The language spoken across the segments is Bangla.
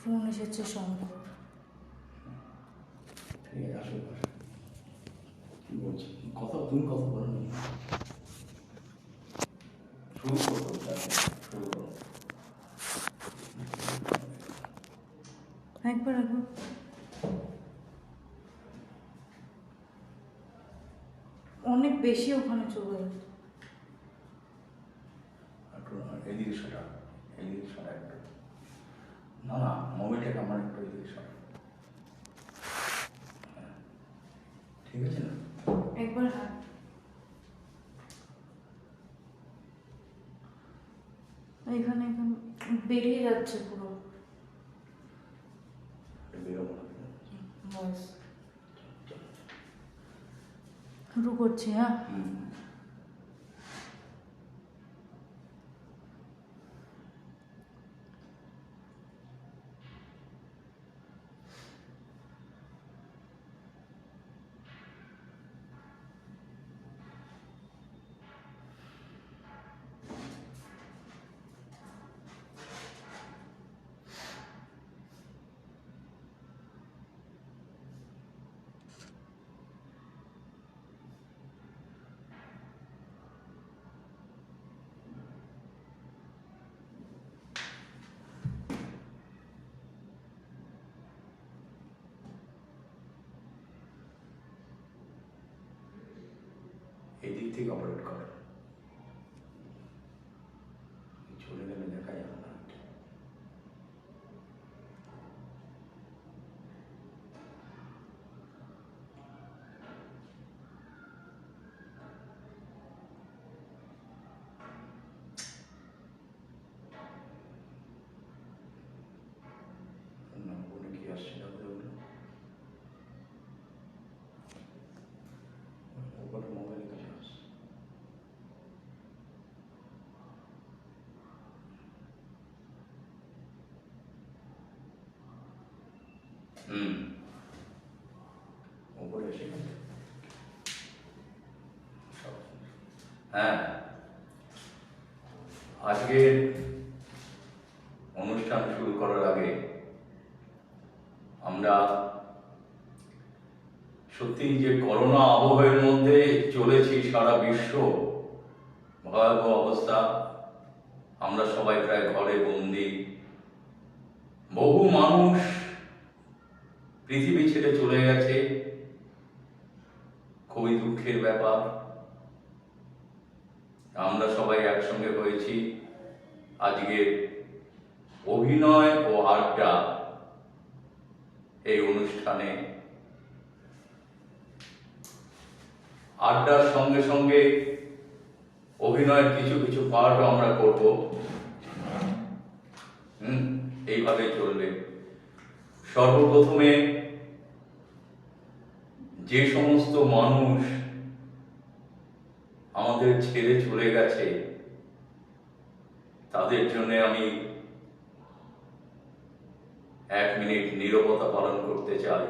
ফোন এসেছে শঙ্কর। ঠিক আছে, আসো কি বলছি, কথা তুমি কথা বলো নি, শুরু করো, শুরু করো। একবার অনেক বেশি ওখানে চলে গেল। এদিকে সরা, এদিকে সরা একটু, না না মোবাইলটাকে আমার একটু এদিকে সরা, ঠিক আছে না? একবার হাত এখানে বেরিয়ে যাচ্ছে পুরো বেরোবো না, ভয়েস। শুরু করছি, হ্যাঁ। এই দিক থেকে অপারেট করো, চলে গেলে দেখা যাবে না। বলে কি আসছে না ওপরে মোবাইলে কিছু আসছে। ওপরে এসে গেছে। হ্যাঁ, আজকের অনুষ্ঠান শুরু করার আগে আমরা সত্যি যে করোনা আবহের মধ্যে চলেছি, সারা বিশ্ব ভয়াবহ অবস্থা, আমরা সবাই প্রায় ঘরে বন্দি, বহু মানুষ পৃথিবী ছেড়ে চলে গেছে, খুবই দুঃখের ব্যাপার। আমরা সবাই একসঙ্গে হয়েছি আজকে অভিনয় ও আড্ডা এই অনুষ্ঠানে। আড্ডার সঙ্গে সঙ্গে অভিনয়ের কিছু কিছু পার্টও আমরা করব, এইভাবে চলবে। সর্বপ্রথমে যে সমস্ত মানুষ আমাদের ছেড়ে চলে গেছে তাদের জন্য আমি 1 মিনিট নীরবতা পালন করতে চাই।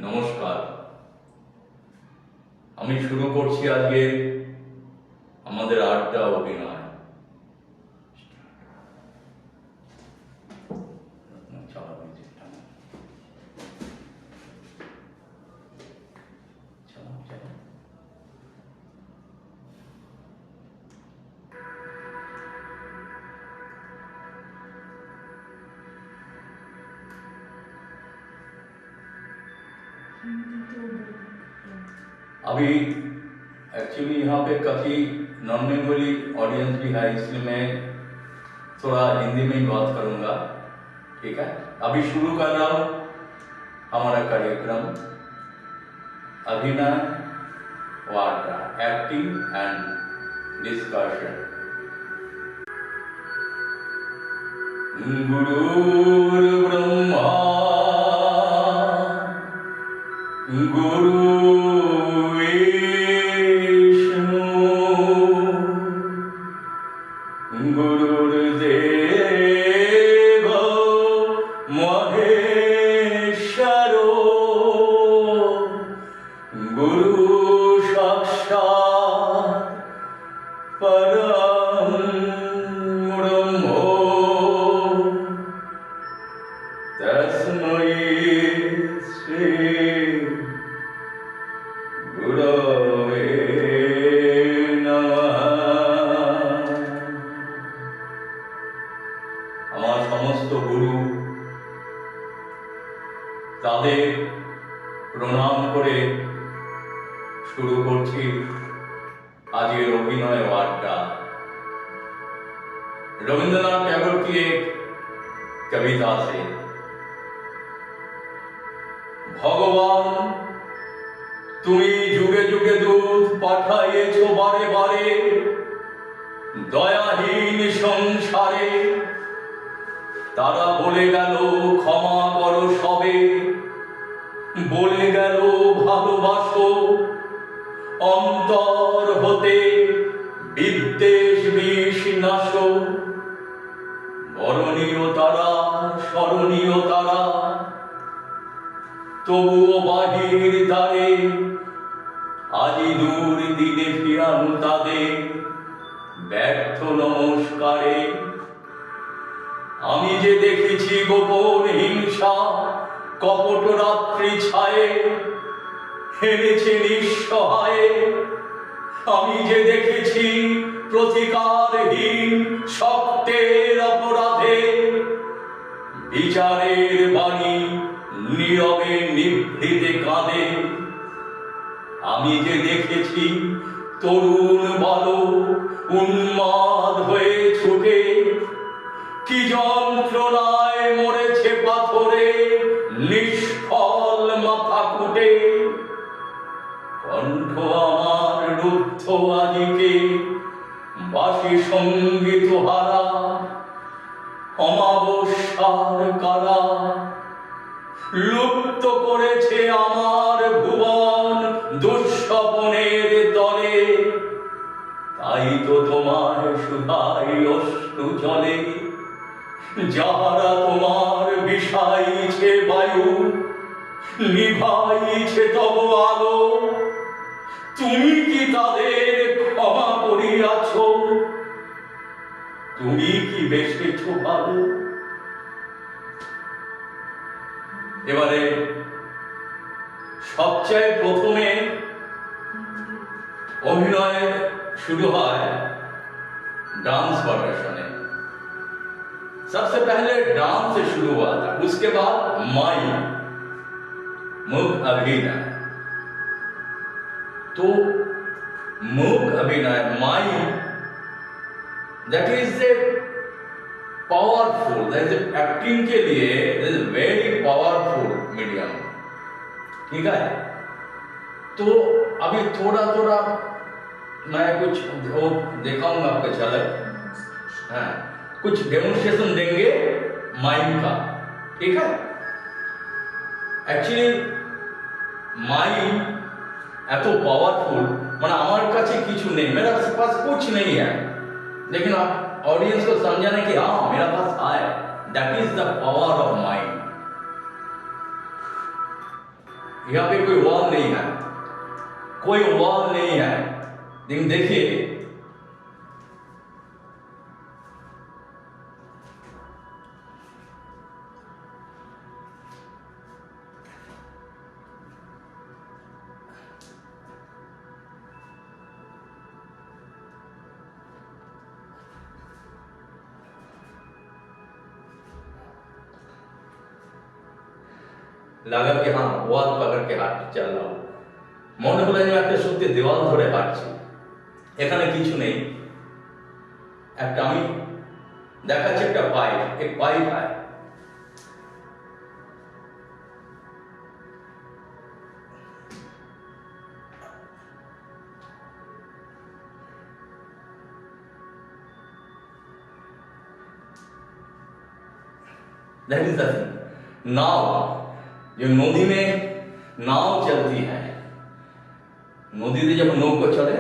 নমস্কার, আমি শুরু করছি আজকে আমাদের আড্ডা অভিনয়। अभी एक्चुअली यहाँ पे काफ़ी नॉन बंगाली ऑडियंस भी है, इसलिए मैं थोड़ा हिंदी में ही बात करूँगा। ठीक है, अभी शुरू कर रहा हूं हमारा कार्यक्रम अभिनय वार्ता, एक्टिंग एंड डिस्कशन। गुरुर् ब्रह्मा गुरु विष्णु गुरुर्देव महेश्वरो गुरु साक्षात् परम ब्रह्म तस्मै श्री गुरवे नमः। আমার সমস্ত গুরু তাদের প্রণাম করে শুরু করছি আজকের অভিনয় वार्ता। रविंद्रनाथ टैगोर की एक कविता से, भगवान তুমি যুগে যুগে দূত পাঠাইয়েছ বারে বারে দয়াহীন সংসারে, তারা বলে গেল ক্ষমা করো সবে, বলে গেল ভালোবাসো, অন্তর হতে বিদ্বেষ বিষ নাশো। বরণীয় তারা স্মরণীয় তারা, তবুও বাহির দ্বারে আজি দূর দিনে ফিরানো তাদের ব্যর্থ নমস্কারে। আমি যে দেখেছি গোপন হিংসা কপট রাত্রি ছায়ে হেরেছে নিঃসহায়ে, আমি যে দেখেছি প্রতিকারহীন শক্তের অপরাধে বিচারের বাণী নীরবে নিভৃতে কাঁদে। আমি যে দেখেছি তরুণ বালক উন্মাদ হয়ে ছুটে কি যন্ত্রণায় মরেছে পাথরে নিষ্ফল মাথা কুটে। কণ্ঠ আমার রুদ্ধ আজিকে বাসি সঙ্গীত হারা, অমাবস্যার কারা লুপ্ত করেছে আমার ভুবন দুঃস্বপনের দলে। তাই তো তোমার শুধাই অশ্রু জলে, যাহারা তোমার বিষাইছে বায়ু নিভাইছে তব আলো, তুমি কি তাদের ক্ষমা করিয়াছ? তুমি কি বেসেছ ভালো? এবারে সবচেয়ে প্রথমে অভিনয় शुरू হয় डांस प्रदर्शने। सबसे पहले डांस से शुरू हुआ था, उसके बाद माई मूक अभिनय। तो मूक अभिनय my that is a powerful, that is acting के लिए that is very powerful medium, ठीक है। तो अभी थोड़ा थोड़ा मैं कुछ वो दिखाऊंगा आपको झलक, हाँ कुछ डेमोन्स्ट्रेशन देंगे माइम का, ठीक है। एक्चुअली माइम এত पावरफुल, মানে আমার কাছে কিছু নেই, मेरा पास कुछ नहीं है, लेकिन आप ऑडियंस को समझाने कि हाँ मेरा पास है, that is the power of mind. यहाँ पे कोई वॉल नहीं है, कोई वॉल नहीं है, लेकिन देखिए लगा कि हाँ ওয়াল पकड़ के हाथ चल रहा हूँ, মনে হলো যে একটা সত্যি দেওয়াল ধরে হাঁটছি, এখানে কিছু নেই। একটা আমি দেখাচ্ছি একটা পাইপ, एक पाइप है, दैट इज द थिंग। नाव, जो नदी में नाव चलती है, नदी से जब नौका चले,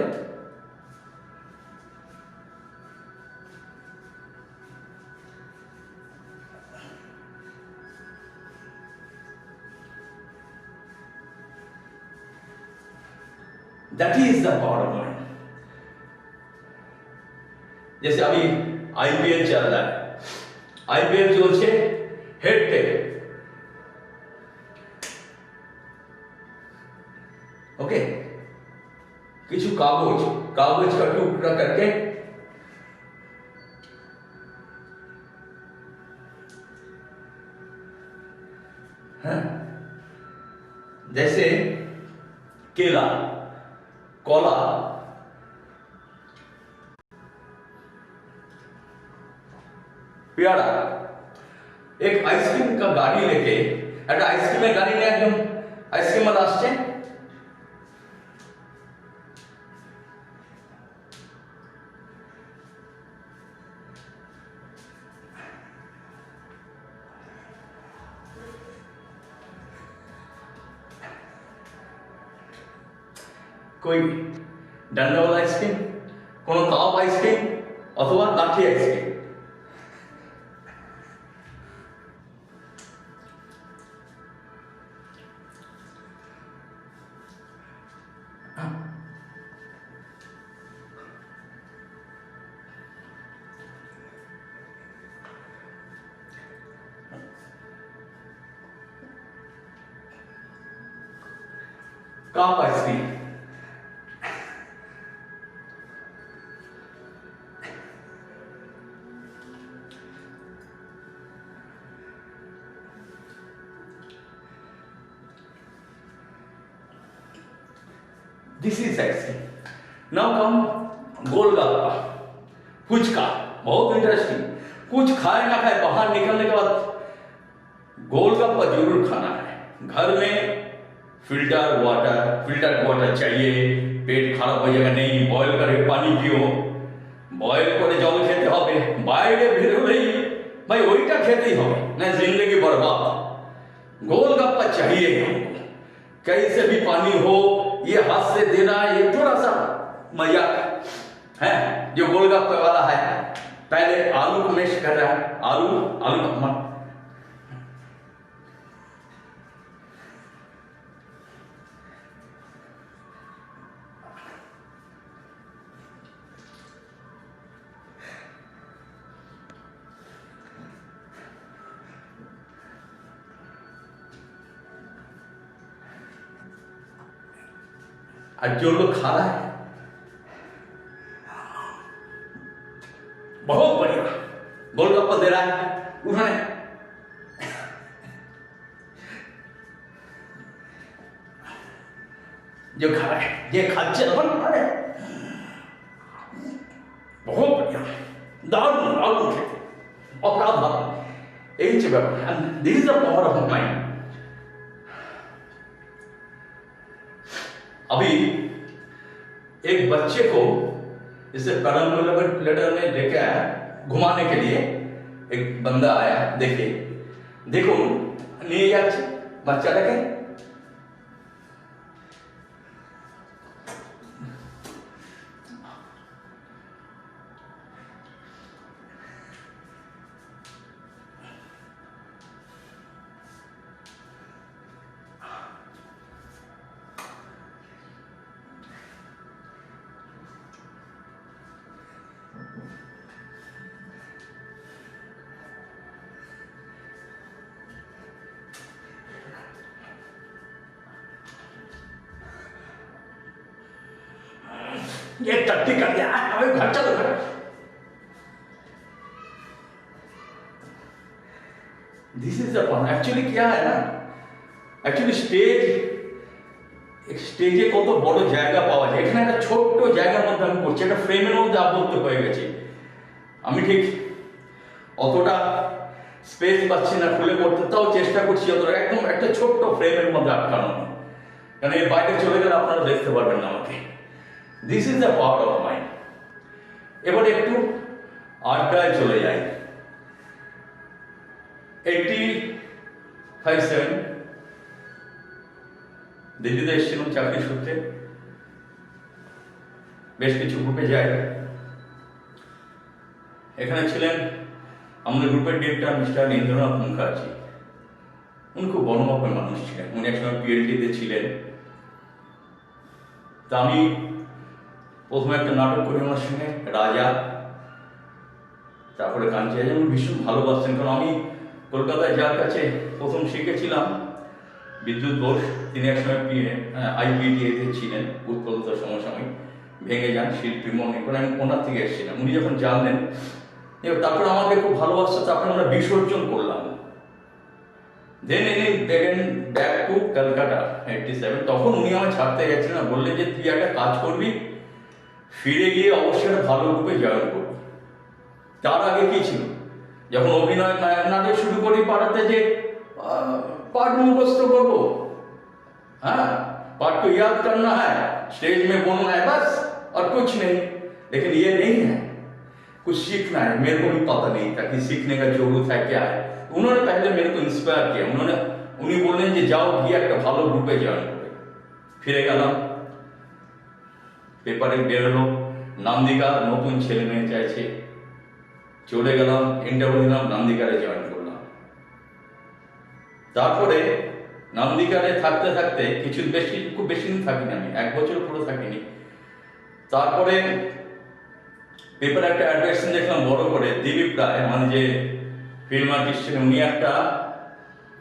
that is the power of mind. जैसे अभी आईपीएल चल रहा है, आईपीएल चलছে हेड टेक, ओके, কিছু कागज का टुकड़ा करके जैसे केला, कोला, পেয়ারা, एक आइसक्रीम का गाड़ी लेके, একটা আইসক্রিমের গাড়ি নিয়ে একদম আইসক্রিমার আসছে, कोई डंडा वाला आइसक्रीम, কোনো কাপ आइसक्रीम অথবা লাঠি ice cream. Cup ice cream, this is ice cream. Now come golgappa, phuchka, बहुत इंटरेस्टिंग। कुछ खाए ना खाए, बाहर निकलने के बाद गोलगप्पा जरूर खाना है। घर में फिल्टर वाटर चाहिए, पेट खाराप हो जाएगा, नहीं बॉयल करके पानी पियो, बॉयल করে জল খেতে হবে, বাইরে বেরোলেই ভাই ওইটা খেতেই হবে, না जिंदगी बर्बाद। गोलगप्पा चाहिए हमको, कैसे भी पानी हो, ये हाथ से देना, ये थोड़ा सा मजाक है। जो गोलगप्पे वाला है, पहले आलू को मैश कर रहा है, आलू का और जो लोग खा रहा है बहुत बढ़िया गोलगप्पा दे रहा है, उन्होंने जो खा रहा है ये खाचे बन रहा है, बहुत बढ़िया, दारुण अपराध एच ब्यापार। This is the power of mind. अभी एक बच्चे को इसे पैरामीटर में लेके आया घुमाने के लिए, एक बंदा आया, देखो नहीं যাচ্ছে বাচ্চাটাকে, ये टट्टी कर दिया, अबे घर चलो घर। This is the point. Actually क्या है ना, एक्चुअली স্টেজে কত বড় জায়গা পাওয়া যায়, এখানে একটা ছোট্ট জায়গার মধ্যে আমি করছি, একটা ফ্রেমের মধ্যে আবদ্ধ হয়ে গেছি। আমি ঠিক অতটা স্পেস পাচ্ছি না খুলে করতে, তাও চেষ্টা করছি অতটা একদম একটা ছোট্ট ফ্রেমের মধ্যে আটকানো, কারণ এর বাইরে চলে গেলে আপনারা দেখতে পারবেন না আমাকে। This is the power of mind. এবার একটু আড্ডায় চলে যাই। 85-7 দিল্লিতে এসেছিলাম চাকরি সূত্রে, বেশ কিছু গ্রুপে যাই। এখানে ছিলেন আমাদের গ্রুপের ডিরেক্টর মিস্টার ইন্দ্রনাথ মুখার্জি। উনি খুব বড় মাপের মানুষ ছিলেন, উনি একসময় পিএলটিতে ছিলেন। তা আমি প্রথমে একটা নাটক করি ওনার সঙ্গে, রাজা, তারপরে কাঞ্চি। উনি ভীষণ ভালোবাসতেন, কারণ আমি কলকাতায় যার কাছে প্রথম শিখেছিলাম বিদ্যুৎ বোস, তিনি একসময় আইপিটিএতে ছিলেন, উৎপলতার সমসাময়িক, ভেঙে যান শিল্পী মনে করে, আমি ওনার থেকে এসেছিলাম। উনি যখন জানলেন, তারপরে আমাকে খুব ভালোবাসতো, তারপরে আমরা বিসর্জন করলাম। দেন ইনি বেগেন ব্যাক টু কলকাতা 87। তখন উনি আমায় ছাড়তে গেছিলেন, বললেন যে তুই একটা কাজ করবি, ফিরে গিয়ে অবশ্যই একটা ভালো রূপে জয়েন করবি। তার আগে কি ছিল, যখন অভিনয় নাটক শুরু করি পাড়াতে, যে पाठ मुखस्त करो, हाँ पाठ को याद करना है, स्टेज में बोलना है बस, और कुछ नहीं। लेकिन ये नहीं है, कुछ सीखना है। मेरे को भी पता नहीं था कि सीखने का जरूरत है क्या है। उन्होंने पहले मेरे को इंस्पायर किया, उन्हीं बोललेন যে যাও গিয়ে একটা ভালো গ্রুপে জয়েন করে। ফিরে গেলাম, পেপারে বেরোলো নান্দিকা নতুন ছেলে মেয়ে চাইছে, চলে গেলাম, ইন্টারভিউ দিলাম, নান্দিকারে জয়েন করলাম। তারপরে নান্দিকারে থাকতে থাকতে খুব বেশি দিন থাকিনি, আমি 1 বছর পুরো থাকিনি। তারপরে পেপারে একটা অ্যাডভার্টাইজমেন্ট দেখলাম বড় করে, দিলীপ রায় মানে যে ফিল্ম আর্টিস্ট ছিলেন, উনি একটা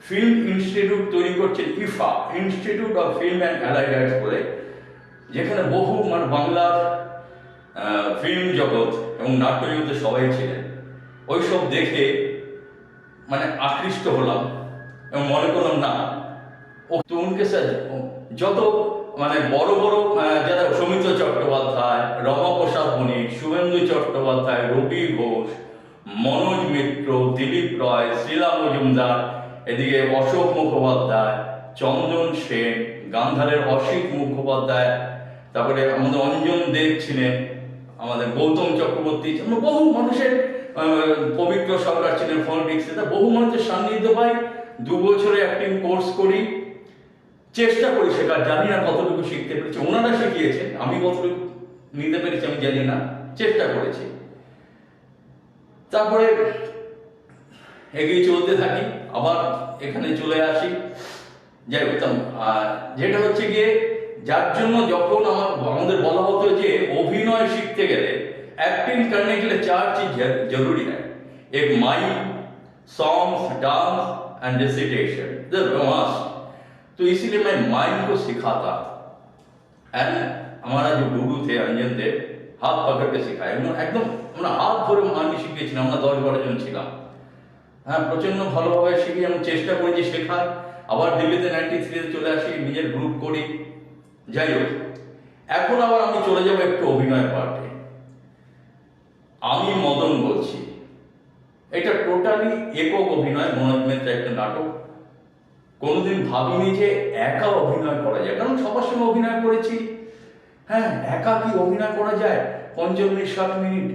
ফিল্ম ইনস্টিটিউট তৈরি করছেন, Ifa, institute of film and allied arts বলে, যেখানে বহু মানে বাংলার ফিল্ম জগৎ এবং নাট্য জগতে সবাই ছিলেন। ওইসব দেখে মানে আকৃষ্ট হলাম এবং মনে করলাম না, ও তো উনকে যত মানে বড় বড় যারা, সৌমিত্র চট্টোপাধ্যায়, রমাপ্রসাদ বণিক, শুভেন্দু চট্টোপাধ্যায়, রবি ঘোষ, মনোজ মিত্র, দিলীপ রয়, শ্রীলা মজুমদার, এদিকে অশোক মুখোপাধ্যায়, চন্দন সেন, গান্ধারের অসিত মুখোপাধ্যায়, তারপরে আমাদের অঞ্জন দেব ছিলেন, আমাদের গৌতম চক্রবর্তী, বহু মানুষের, পবিত্র সরকার ছিলেন ফোনেটিক্সে, বহু মানুষের সান্নিধ্য পাই। 2 বছরে অ্যাক্টিং কোর্স করি, চেষ্টা করি শেখার, জানি না কতটুকু শিখতে পেরেছি, ওনারা শিখিয়েছেন, আমি কতটুকু নিতে পেরেছি আমি জানি না, চেষ্টা করেছি। তারপরে এগিয়ে চলতে থাকি, আবার এখানে চলে আসি। যাই হোক, যেটা হচ্ছে গিয়ে, যার জন্য যখন আমাদের বলা হতো যে অভিনয় শিখতে গেলে, एक्टिंग करने के लिए 4 चीज जरूरी है, एक mic, songs, dance and recitation, the must. तो इसीलिए मैं माइक को सिखाता, एंड हमारा जो गुरु थे अंजन देव, हाथ पकड़ के सिखाए, उन्होंने एकदम हाथ ধরে আমি শিখিয়েছিলাম। আমরা 10-12 জন ছিলাম, হ্যাঁ, প্রচন্ড ভালোভাবে শিখি। আমি চেষ্টা করি যে শেখার। আবার দিল্লিতে 93-তে চলে আসি, নিজের গ্রুপ করি। যাই হোক, এখন আবার আমি চলে যাব একটু অভিনয় পার্টে। আমি মদন বলছি, এটা টোটালি একক অভিনয়, মনোজ মিত্রের একটা নাটক। কোনোদিন ভাবিনি যে একা অভিনয় করা যায়, কারণ সবার সঙ্গে অভিনয় করেছি। হ্যাঁ, একা কি অভিনয় করা যায়? 5 মিনিট 7 মিনিট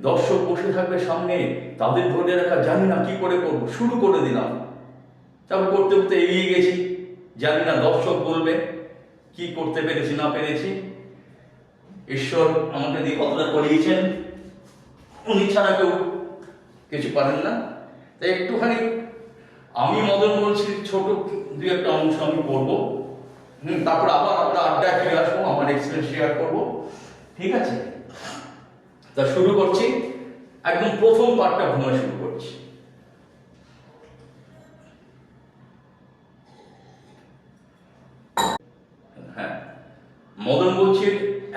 দর্শক বসে থাকবে সামনে, তাদের ধরে রাখা, জানি না কি করে করব, শুরু করে দিলাম। তারপর করতে করতে এগিয়ে গেছি, জানি না দর্শক বলবে কি করতে পেরেছি না পেরেছি। ঈশ্বর আমাকে দিয়ে কতটা করিয়েছেন, উনি ছাড়া কেউ কিছু পারেন না। তাই একটুখানি আমি মদন বলছি, ছোট 2-1টা অংশ আমি করবো, তারপর আবার আমরা আড্ডায় ফিরে আসবো, আমার এক্সপিরিয়েন্স শেয়ার করবো, ঠিক আছে? তা শুরু করছি, একদম প্রথম পার্টটা ঘুমায় শুরু করছি। হ্যাঁ, মদন বলছি,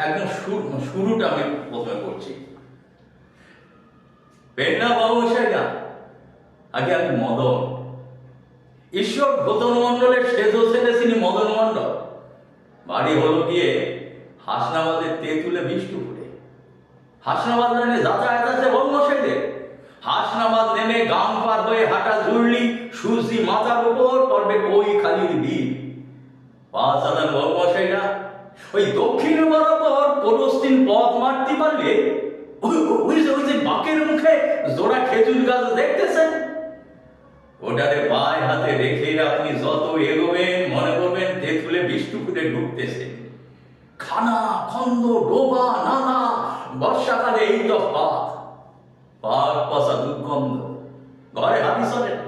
একদম শুরুটা আমি প্রথমে করছি। পেন্না বাবু সেটা আগে আমি মদন, ঈশ্বর ঘোতন মন্ডলের সেজো ছেলে তিনি মদন মন্ডল। বাড়ি হলো গিয়ে হাসনাবাদের তেঁতুলে বিষ্ণুপুরে। হাসনাবাদ লাইনে যাতায়াত আছে বঙ্গশেদের। হাসনাবাদ নেমে গাম পার হয়ে হাঁটা জুড়লি, সূর্যি মাথার উপর পড়বে ওই খালির বীর। পা চালান বঙ্গশেরা ওই দক্ষিণ বরাবর 15 দিন পথ মারতে পারলে ওই যে বাঁকের মুখে জোড়া খেজুর গাছ দেখতেছেন, ওটারে পায়ে হাতে রেখে আপনি যত এগোবেন মনে করবেন তেঁতুলে বিষ্ণুপুরে ঢুকতেছে। খানা খন্দ ডোবা নালা, বর্ষাকালে এই তো পাক পচা দুর্গন্ধ, ঘরে হাতি চলে না,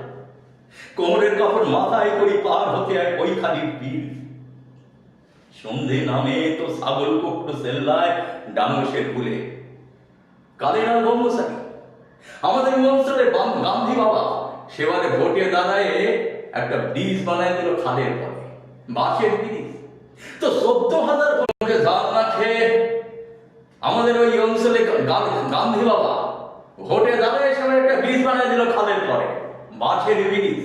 কোমরের কাপড় মাথায় করি পার হতে হয় ওই খালির বিল। সন্ধে নামে তো ছাগল কুকুর সেল্লায় ডাঙসের ফুলে কালেরা ব্রহ্মচারী। আমাদের অঞ্চলে গান্ধী বাবা সেবারে ভোটে দাঁড়ায় একটা ব্রিজ বানায় দিল খালের পরে, বাঁশের ব্রিজ। তো 14,000 ভোটে জাল না খেয়ে আমাদের ওই অঞ্চলে গান্ধী বাবা ভোটে দাঁড়ায় সেবার একটা ব্রিজ বানায় দিল খালের পরে, বাঁশের ব্রিজ।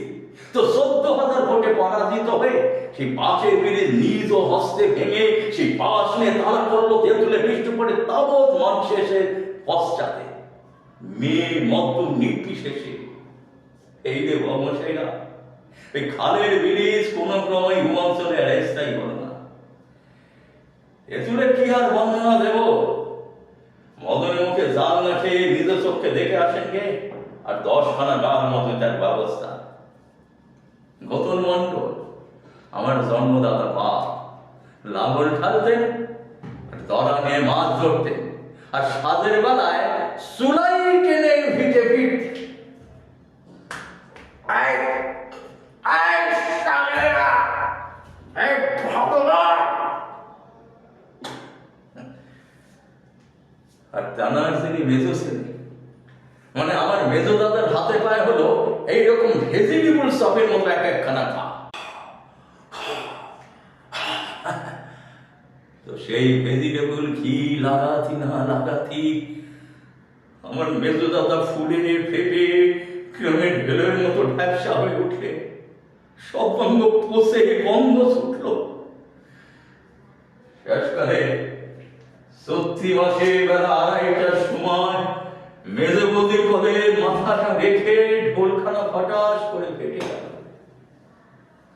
তো 14,000 ভোটে পরাজিত হয়ে সেই বাঁশের ব্রিজ নিজ ও হস্তে ভেঙে সেই বাঁশ নিয়ে তালা করলো তেঁতুলে বিষ্ণুপুরে তাবৎ মানুষ এসে পশ্চাতে, মেয়ে মধ্য নির্বিশেষে। এই যে বর্মশাইরা, এই খালের ব্রিজ কোন ক্রমে অঞ্চলে স্থায়ী হলো না। তেঁতুলে কি আর বর্ণনা দেব? মদনের মুখে জাল না খেয়ে নিজ চোখে দেখে আসেন কে, আর 10খানা গান মতো তার ব্যবস্থা। গতন মন্ডল আমার জন্মদাতা বাপ লাঙ্গল ঠালতেন, দরা নিয়ে মাছ ধরতেন, আর সাজের বেলায় চুলাই টেনে ভিটে ফিট আর জানার যিনি মেজো ছিলেন, মানে আমার মেজো দাদার হাতে পায়ে হলো এইরকম ভেজিটেবল চপের মতো এক একখানা খা। তো সেই ভেজিটেবল কি লাগাতি না লাগাতি আমার মেজো দাদা ফুলে ফেপে ক্রমে ঢেলের মতো ঢ্যাপসা হয়ে উঠে সব অঙ্গ পচে গন্ধ ছুটল। শেষকালে 30 মাসে বেলা 2:30টার সময় মেজবদির কোলে মাথাটা রেখে ঢোলখানা ফটাস করে ফেটে গেল।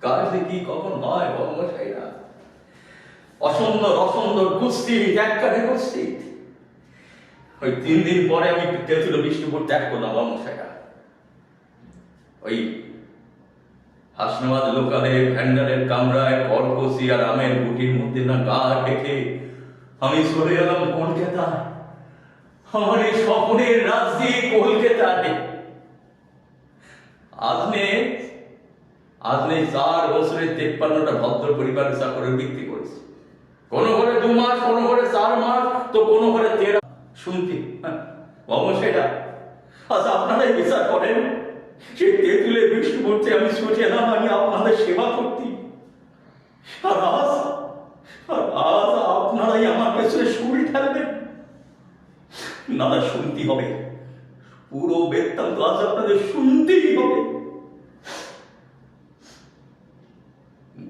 কার যে কি কখন হয় বর্মশাইরা, অসুন্দর অসুন্দর কুস্তি, এককালে কুস্তি। ওই 3 দিন পরে আমি তেঁতুলে বিষ্ণুপুর ত্যাগ করলাম বর্মশাইরা। ওই হাসনাবাদ লোকালে ভ্যান্ডারের কামরায় কড়কসি আর আমের গুটির মধ্যে না গা ঢেকে আমি চলে এলাম কলকাতায়, আমার এই স্বপ্নের রাজ্যে কলকাতায়। আজ নেই 4 বছরে 53টা ভদ্র পরিবারের চাকরি বৃত্তি করেছে। কোন ঘরে 2 মাস, কোন ঘরে 4 মাস, তো কোন ঘরে 13। শুনতে অবশ্যইটা আচ্ছা আপনারাই বিচার করেন, সেই তেঁতুলে বিষ্ণুপুরতে আমি ছুটে এলাম, আমি আপনাদের সেবা করতে, আর আজ আপনারাই আমার পেছনে সুর ঠেলবেন। নানা শুনতে হবে, পুরো বেদতান্ত আজ আপনাদের শুনতেই হবে।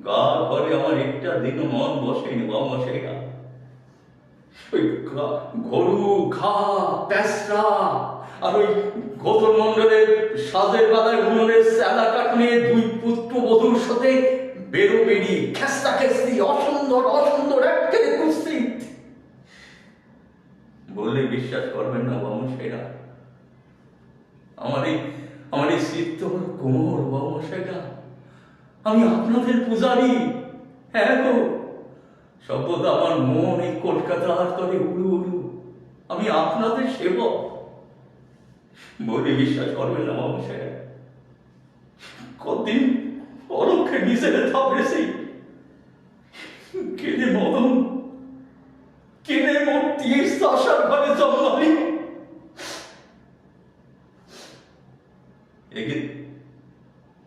গা ঘরে আমার একটা দিন মন বসেনি বর্মশাইরা। ওই গরু ঘা পেঁচড়া আর ওই গতর মন্ডলের সাজের বেলায় উনুনের স্যালা কাঠ নিয়ে 2 পুত্রবধূর সাথে বেরো বেরি খেস্তা খেস্তি অসুন্দর অসুন্দর একেবারে কুস্তি। বললে বিশ্বাস করবেন না বর্মশাইরা, আমার এই চিত্ত হল কোমর বর্মশাইরা। আমি আপনাদের পূজারী, হ্যাঁ গো, সর্বদা আমার মন এই কলকাতার তরে উড়ু উড়ু, আমি আপনাদের সেবক। বলে বিশ্বাস করবেন না বর্মশাইরা, কদিন পরক্ষে নিজের থাপড়েছি, কেনে মদন, কেনে মোট 30 আসার ঘরে জন্মালি।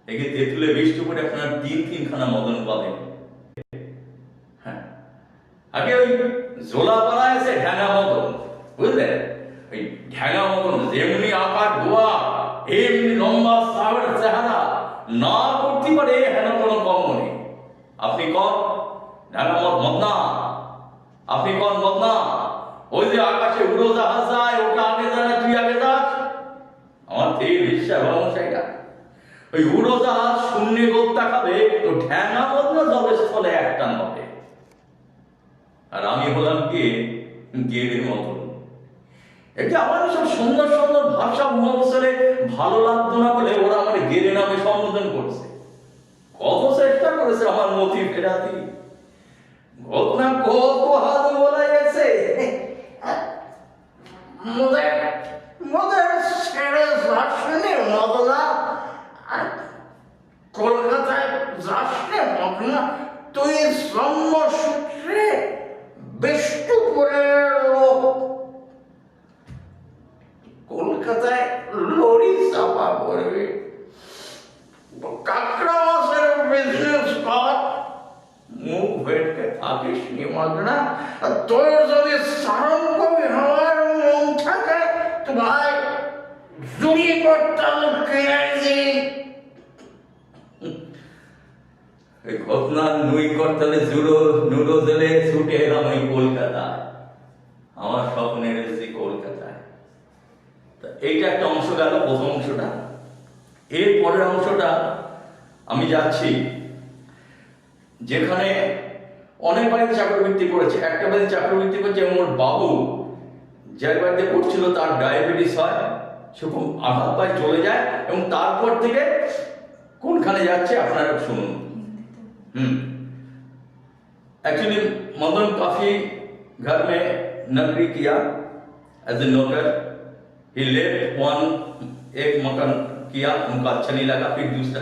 একে তেঁতুলে বিষ্ণুপুরে আপনার 3খানা মদন পাবেন। হ্যাঁ, আগে ওই জোলা পাড়ায় আছে ঢ্যাঙা মদন, বুঝলেন? ওই ঢ্যাঙা মদন যেমনি আকার দোয়া, এমনি লম্বা সাগর চেহারা, না করতে পারে হেন কোনো কম নেই। আপনি কন ঢ্যাঙা মদনা, আপনি কন মদনা, ওই যে আকাশে উড়োজাহাজ যায়, ওটা আগে যায় না তুই আগে যাস? আমার এই বিশ্বাস বর্মশাইরা, ওই উড়োজাহাজ শূন্যে গোত্তা খাবে, তো ঢ্যাঙা মদনা জলের স্থলে একটা হবে। আর আমি হলাম গেলের মতন। এটা আমার সব সুন্দর সুন্দর ভাষা মহাবসরে ভালো লাগতো না বলে ওরা আমার গেলে নামে করেছে আমার মতি ফেরাতি। ঘটনা কত হাত বলা গেছে, মোদের ছেড়ে যাসনি মদনা, কলকাতায় যাসনি মদনা, তুই জন্মসূত্রে বিষ্ণুপুরের লোক। কলকাতায় লরি চাপা পড়বে, কাঁকড়া মাছের বিজনেস কর, মুখ ভেটকে থাকিস নি মদনা। তোর যদি সারঙ্গী হওয়ার মন থাকে তো ভাই জুড়ি করতাম কিনে। এই ঘটনা নুই করতালে জুড়ো নুডো জেলে ছুটে এলাম ওই কলকাতায়, আমার স্বপ্নের এসেছি কলকাতায়। তা এইটা একটা অংশ গেল, প্রথম অংশটা। এর পরের অংশটা আমি যাচ্ছি যেখানে অনেক বাড়িতে চাকরবৃত্তি করেছে। একটা বাড়িতে চাকরবৃত্তি করছে এবং ওর বাবু যার বাড়িতে করছিল তার ডায়াবেটিস হয়, সে খুব আঘাত পায়, চলে যায়, এবং তারপর থেকে কোনখানে যাচ্ছে আপনারা শুনুন। एक्चुअली मदन काफी घर में नौकरी किया एज ए नौकर। ही लेफ्ट वन, एक मकान किया, उनका अच्छा नहीं लगा, फिर दूसरा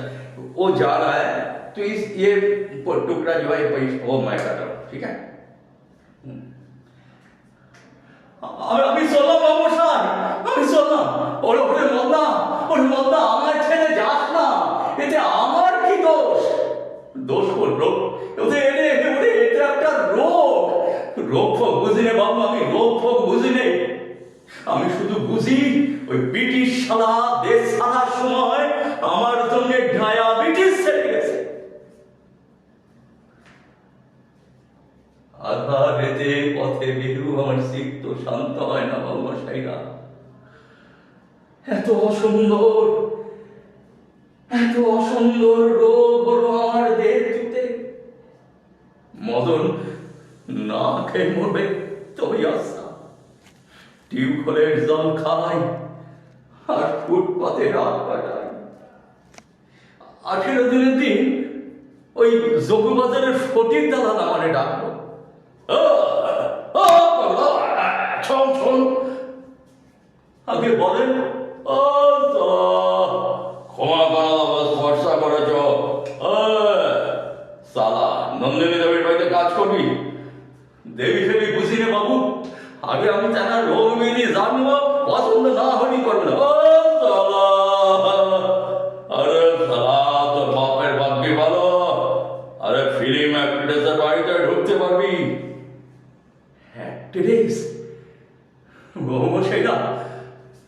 वो जा रहा है, तो इस ये टुकड़ा जो है वो मैं कर रहा हूँ, ठीक है। আমি শুনলাম অবসান, আমি শুনলাম ওরে মদনা আমার ছেড়ে যাস না, এতে আমার কি দোষ? দোষ করলো এটা একটা রোগ ফোক বুঝি নে বাবু, আমি রোগ ফোক বুঝি নেই। আমি শুধু বুঝি ওই ব্রিটিশ সালা দেশ ছাড়ার সময় আমার জন্য ডায়াবেটিস ছেড়ে গেছে। আধারেতে পথে বেরু আমার সিক্ত শান্ত হয় না বাবু মশাইরা। এত অসুন্দর রোগ হলো আমার দেহতে। মদন না খেয়ে মরবে তবে আশা। টিউবওয়েলের জল খাই আর ফুটপাতে রাত কাটাই। 18 দিনের দিন ওই যোগবাজারের ফটিক দাদা আমারে ডাকলো, আগে বলেন ক্ষমা করা ভরসা করেছ, সালা নন্দিনী দেবীর বাড়িতে কাজ করবি, দেবী ফেবি বুঝি নে বাবু। আগে আমি তার রোগ মিলি জানবো, পছন্দ না হলি করবে না। আরে সালা তোর বাপের ভাগ্যে ভালো, আরে ফিল্ম অ্যাক্টরেসের বাড়িতে ঢুকতে পারবি। অ্যাক্টরেস সেটা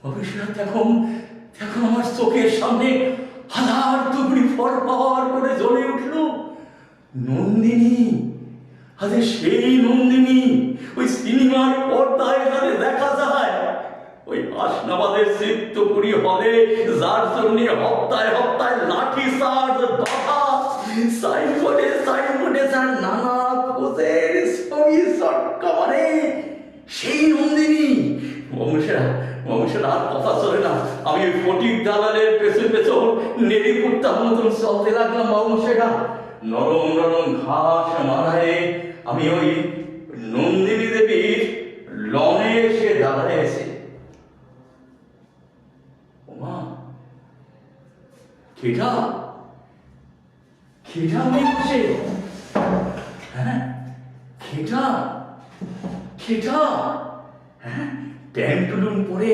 ভবিষ্যৎ এখন আমার চোখের সামনে হাজার টুকরি ফরফর করে জ্বলে উঠল। নন্দিনী, আরে সেই নন্দিনী ওই সিনেমার পর্দায় যাদের দেখা যায়, ওই হাসনাবাদের চিত্তপুরী হলে, যার জন্য হপ্তায় লাঠি চার্জ, বাধা, সাইনবোর্ডে যার নানা পোজের ছবি চটকা মারে, সেই নন্দিনী। বংশের আর কথা চলে না, আমি ওই ফটিক দালালের পেছন নেড়ে কুর্তার মতন চলতে লাগলাম। বংশেরা নরম ঘাস মারায় আমি ওই নন্দিনী দেবীর লনে এসে দাঁড়াইছি। ওমা খেটা আমি বসে, হ্যাঁ খেটা হ্যাঁ, প্যান্টুলুন পরে,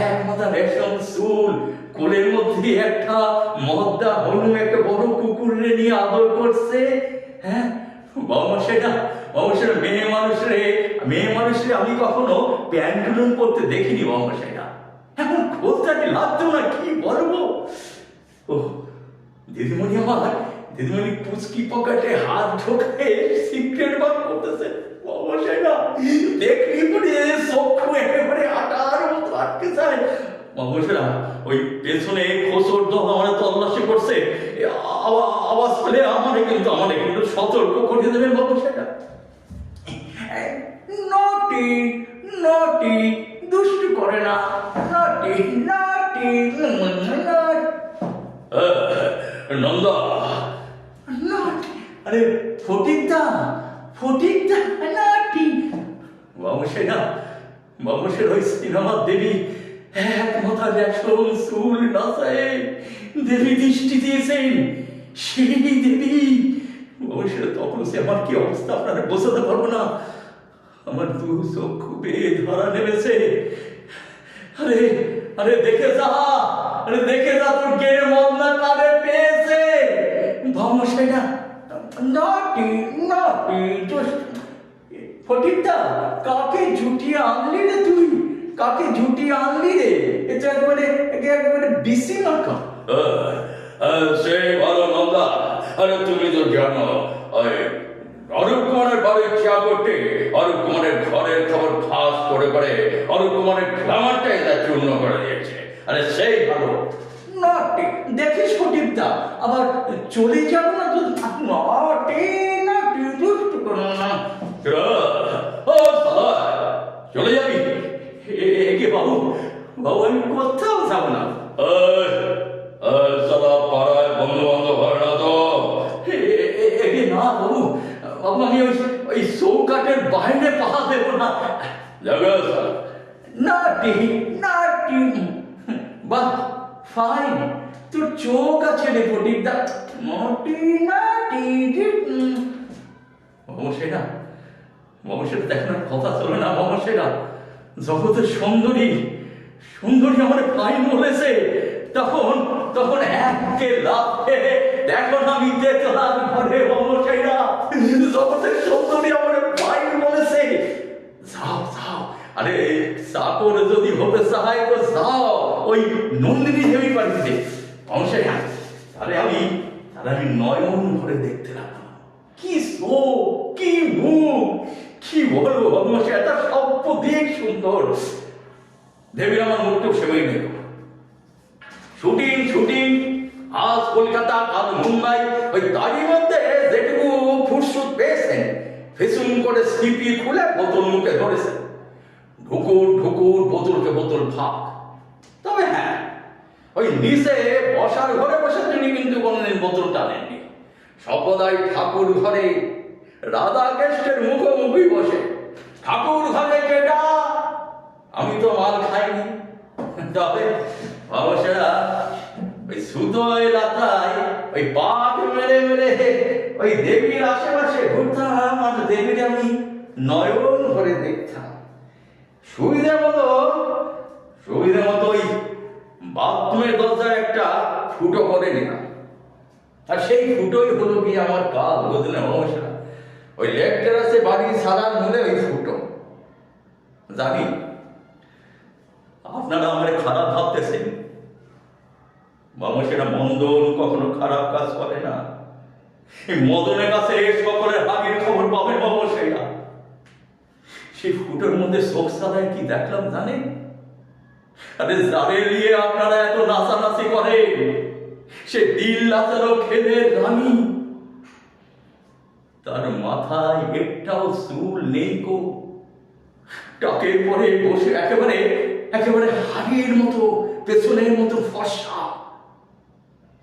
এক মাথা রেশম চুল, কোলের মধ্যে একটা মদ্দা হনু একটা বড় কুকুরে নিয়ে আদর করছে। হ্যাঁ বংশের মেয়ে মানুষরে আমি কখনো প্যান্টুলুন পরতে দেখিনি। বংশেরা এখন খোঁজটাকে লাগতো না, কি বলবো। ও দিদিমণি পুচকি পকেটে হাত ঢোকে সিক্রেট বার করতেছে। দেখলি পরে চক্ষু একেবারে আটার মতো আটকে যায়। মানুষেরা ওই পেছনে খোসর দল আমার তল্লাশি করছে, আওয়াজ পেলে আমারে কিন্তু সতর্ক করে দেবেন মানুষেরা। নটি দুষ্টু করে না, নন্দা আরে ফটিকদা, ফটিকদা নাটি। বাবুসের ওই সিনেমার দেবী এক মাথা রেশম চুল নাচায় দেবী দৃষ্টি দিয়েছেন, সেই দেবী বাবুসের। তখন সে আমার কি অবস্থা আপনারা বোঝাতে পারবো না। আমার দু চক্ষু বেয়ে ধরা নেমেছে। আরে আরে দেখে যা, আরে দেখে যা তোর গেড়ে মদনা কারে পেয়েছে। বাবুসেরা নাটি নাটি ফটিকদা, কাকে ঝুটিয়ে আনলি রে তুই? কাকে ঝুটিয়ে আনলি রে? এটা একেবারে বিসি মার্কা। সে ভালো নন্দা। আরে তুমি তো জানো অরূপ কুমারের বাড়ির চা করতে অরূপ কুমারের ঘরের খবর ফাঁস করে অরূপ কুমারের গ্রামারটাই তা চূর্ণ করে দিয়েছে। আরে সেই ভালো নাটি। দেখিস ফটিকদা, আবার চলে যাবো না তো। নাটি নাটি দুষ্টু করো না। চলে যাবি? একে বাবু, বাবু আমি কোথাও যাবো না। পাড়ায় বন্ধু বান্ধব হয় না তো? একে না বাবু, বাবু আমি ওই চৌকাটের বাইরে পা দেবো না। নাটি নাটি। বাহ ফাইন, তোর চোখ আছে রে ফটিকদা। নাটি নাটি। বাবুসেরা, বাবুসেরা দেখো না, কথা চলে না বাবুসেরা। জগতের সুন্দরী সুন্দরী আমার ফাইন বলেছে। তখন তখন একে লাফে দেখো না আমি দেখলাম ঘরে বাবুসেরা। জগতের সুন্দরী আমার ফাইন বলেছে। যাও যাও, আরে চাকর যদি হতে চায় তো যাও ওই নন্দিনী দেবী বাড়িতে বাবুসেরা। তাহলে আমি নয়ন ভরে দেখতে লাগলাম। কি সো, কি মুখ, কি বলবো বাবুসে, এটা সভ্য দিক সুন্দর। দেবীর আমার মুখটাও সেবাই নেই। শুটিং শুটিং, আজ কলকাতা কাল মুম্বাই, ওই তারই মধ্যে যেটুকু ফুরসুত পেয়েছেন ফেসুন করে সিপি খুলে বোতল মুখে ধরেছেন। ঢুকুর ঢুকুর, বোতলকে বোতল ফাঁক। তবে হ্যাঁ, ওই নিচে বসার ঘরে বসে তিনি কিন্তু কোনোদিন বোতল টানেননি। সর্বদাই ঠাকুর ঘরে রাধা কৃষ্ণের মুখোমুখি বসে। ঠাকুর ঘরে কেটা? আমি তো মাল খাইনি। তবে বাবুসেরা ওই সুতোয় লাথায় ওই পাক মেরে মেরে ওই দেবীর আশেপাশে ঘুরতাম, আর দেবীর আমি নয়ন ভরে দেখতাম। সুবিধা মতো ওই বাথরুমের দরজায় একটা ফুটো করে নিলাম, আর সেই ফুটোই হলো কি আমার কাজ। বুঝলে বাবুসেরা, ওই লেক টেরাসে বাড়ি সারার মধ্যে ওই ফুটো। জানি আপনারা আমার খারাপ ভাবতেছেন, বাবুসেরা মন্দন কখনো খারাপ কাজ করে না। এই মদনের কাছে সকলের আগের খবর পাবেন বাবুসেরা। সেই ফুটোর মধ্যে চোখ সাদায় কি দেখলাম জানেন? আরে যারে নিয়ে আপনারা এত নাচানাচি করেন, সে দিল নাচানো খেলে রানী, তার মাথায় একটাও চুল নেই কো। টাকের পরে বসে একেবারে হাড়ির মতো পেছনের মতো ফর্সা।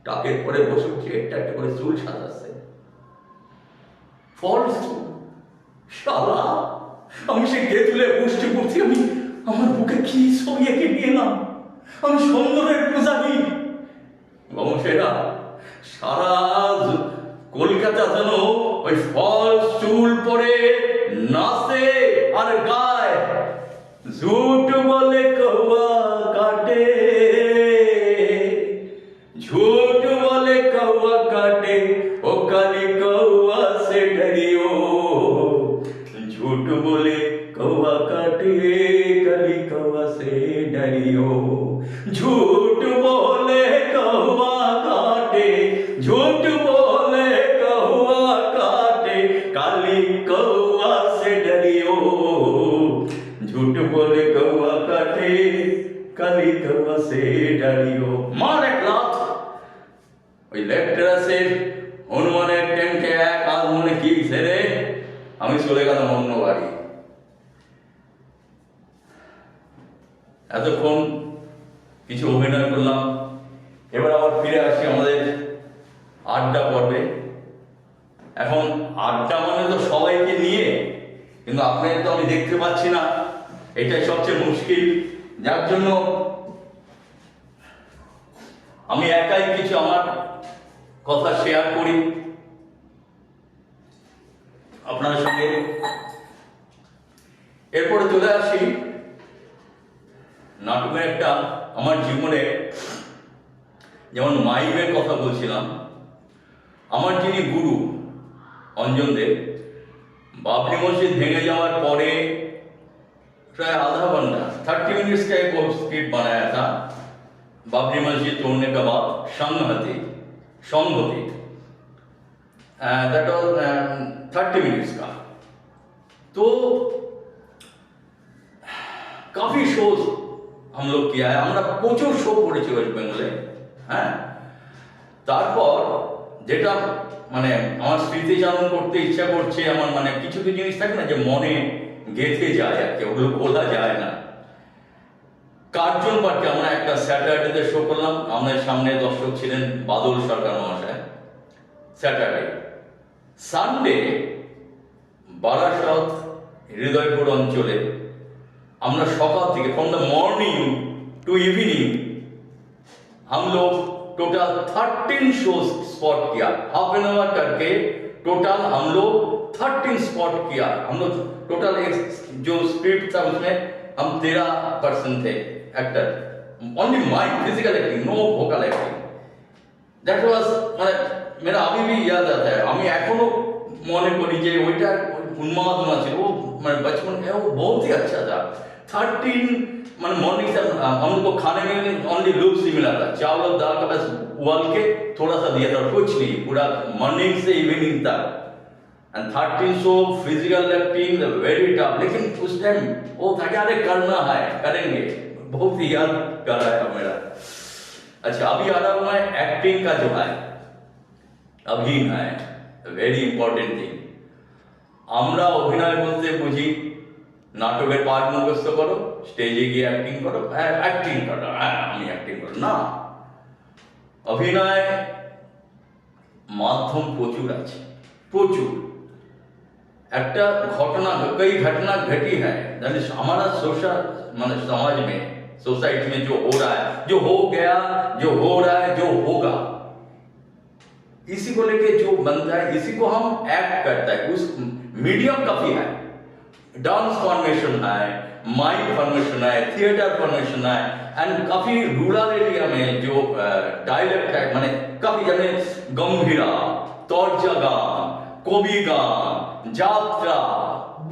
টাকের পরে বসে বসে একটা একটা করে চুল সাজাচ্ছে, ফলস চুল। শালা, আমি সে গেতুলে পুষ্টি করছি। আমি আমার বুকে কি ছবি এঁকে নিয়ে এলাম। আমি সুন্দরের পূজারি। বাবুসেরা, সারা কলকাতা যেন ওই ফলস চুল পরে নাচে আর গায়। ঝুট বলে কৌয়া কাটে, ঝুট বলে কৌয়া কাটে, ও কালি কৌয়া সে ডরিও। ঝুট বলে কৌয়া কাটে, কালি কৌয়া সে ডরিও। ঝুট বলে কৌয়া কাটে, ঝুট বলে কৌয়া কাটে, কালি কৌয়া সে ডরিও। ঝুট বলে কৌয়া কাটে, কালি কৌয়া সে ডরিও। মার এক লাথ। ওই লেক টেরাসের হনুমানের ট্যাঙ্কে এক আগুনে কি ছেড়ে আমি চলে গেলাম অন্য বাড়ি। এতক্ষণ কিছু অভিনয় করলাম, এবার আবার ফিরে আসি আমাদের আড্ডা পর্বে। এখন পারছি না, এটাই সবচেয়ে মুশকিল। যার জন্য আমি একাই কিছু আমার কথা শেয়ার করি আপনার সঙ্গে। এরপরে চলে আসি নাটকের একটা আমার জীবনে, যেমন মাইমের কথা বলছিলাম। আমার যিনি গুরু অঞ্জন দেব, बाबरी मस्जिद भेंगे जावर परे प्राय आधा घंटा 30 मिनट्स का एक स्क्रिप्ट बनाया था बाबरी मस्जिद तोड़ने के बाद संहति दैट वाज 30 मिनट्स का। तो काफी शोज हम लोग किया है, আমরা প্রচুর শো করেছি ওয়েস্ট বেঙ্গলে। হ্যাঁ, তারপর যেটা মানে আমার স্মৃতিচারণ করতে ইচ্ছা করছে, আমার মানে কিছু কিছু জিনিস থাকে না যে মনে গেঁথে যায় আর কি, ওগুলো বলা যায় না। কার্জন পার্কে আমরা একটা স্যাটারডেতে শো করলাম, আমাদের সামনে দর্শক ছিলেন বাদল সরকার মহাশয়। স্যাটারডে সানডে বারাসত হৃদয়পুর অঞ্চলে আমরা সকাল থেকে from the morning to evening हम लोग टोटल 13 शोज स्पॉट किया, हाफ एन आवर करके टोटल हम लोग 13 स्पॉट किया। हम लोग टोटल एक जो स्क्रिप्ट था उसमें हम 13% थे actor, only mind physical acting, no vocal acting. That was মানে मेरा अभी भी याद आता है, আমি এখনো মনে করি যে ওইটা উন্মাদনা ছিল, वो মানে बचपन में वो बहुत ही अच्छा था। 13 মানে मॉर्निंग से हम लोग को खाने में ओनली लुक्स ही मिला था, चावल दाल का बस उबाल के थोड़ा सा दिया था, कुछ नहीं, पूरा मॉर्निंग से इवनिंग तक। And 13 show physical acting very tough, लेकिन उस टाइम वो था कि अरे करना है, करेंगे, बहुत ही याद कर रहा है मेरा। अच्छा, अभी आ रहा हूं मैं एक्टिंग का जो है अभिनय, वेरी इंपॉर्टेंट थिंग। আমরা অভিনয় বলতে বুঝি নাটকের পাঠ মুখস্থ করো, স্টেজে গিয়ে অ্যাক্টিং করো, অ্যাক্টিং করো, আমি অ্যাক্টিং করো না। অভিনয় মাধ্যম প্রচুর আছে, প্রচুর। একটা घटना कई घटना घटी है, दैट इज हमारा सोशल माने समाज में, सोसाइटी में जो हो रहा है, जो हो गया, जो हो रहा है, जो होगा, इसी को लेके जो बनता है, इसी को हम एक्ट करता है। उस मीडियम काफी है, डांस फॉर्मेशन है, माइक फॉर्मेशन है, थिएटर फॉर्मेशन है, एंड काफी रूरल एरिया में जो डायलेक्ट है, माने काफी जाने गंभीरा, तर्जा गान, कवि गान, যাত্রা,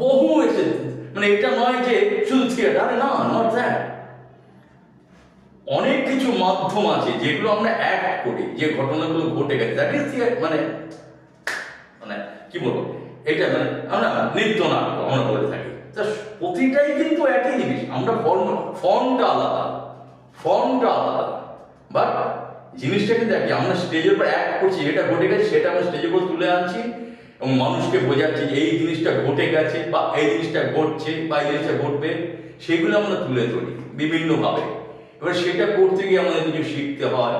বহু এসে, মানে এটা নয় যে শুধু থিয়েটার, না, নট দ্যাট। অনেক কিছু মাধ্যম আছে যেগুলো আমরা অ্যাক্ট করি, যে ঘটনাগুলো ঘটে গেছে, দ্যাট ইজ মানে মানে কি বলবো, এটা মানে আমরা নৃত্য নাটক আমরা বলে থাকি। তা প্রতিটাই কিন্তু একই জিনিস, আমরা ফর্মটা আলাদা, বাট জিনিসটা কিন্তু একই। আমরা স্টেজের উপর অ্যাক্ট করছি, যেটা ঘটে গেছে সেটা আমরা স্টেজের উপর তুলে আনছি এবং মানুষকে বোঝাচ্ছি যে এই জিনিসটা ঘটে গেছে, বা এই জিনিসটা ঘটছে, বা এই জিনিসটা ঘটবে, সেগুলো আমরা তুলে ধরি বিভিন্নভাবে। এবার সেটা করতে গিয়ে আমাদের কিছু শিখতে হয়,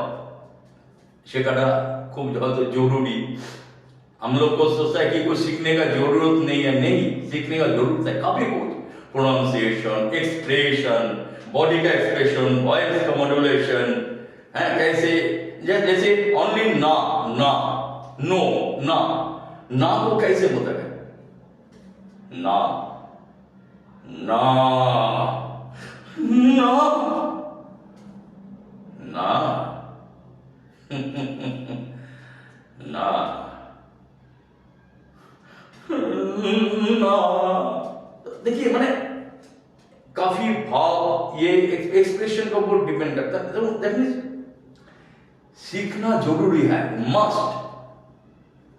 শেখাটা খুব হয়তো জরুরি। हम लोग को सोसाइटी को सीखने का जरूरत नहीं है, नहीं, सीखने का जरूरत है काफी कुछ। प्रोनाउंसिएशन, एक्सप्रेशन, बॉडी का एक्सप्रेशन, वॉइस का मॉड्यूलेशन है, कैसे जैसे ओनली ना, ना, नो, ना, ना को कैसे होता है, ना, ना, ना, ना, ना, ना। देखिए मैंने काफी भाव, ये एक्सप्रेशन का ऊपर डिपेंड करता है, दैट मींस सीखना जरूरी है, मस्ट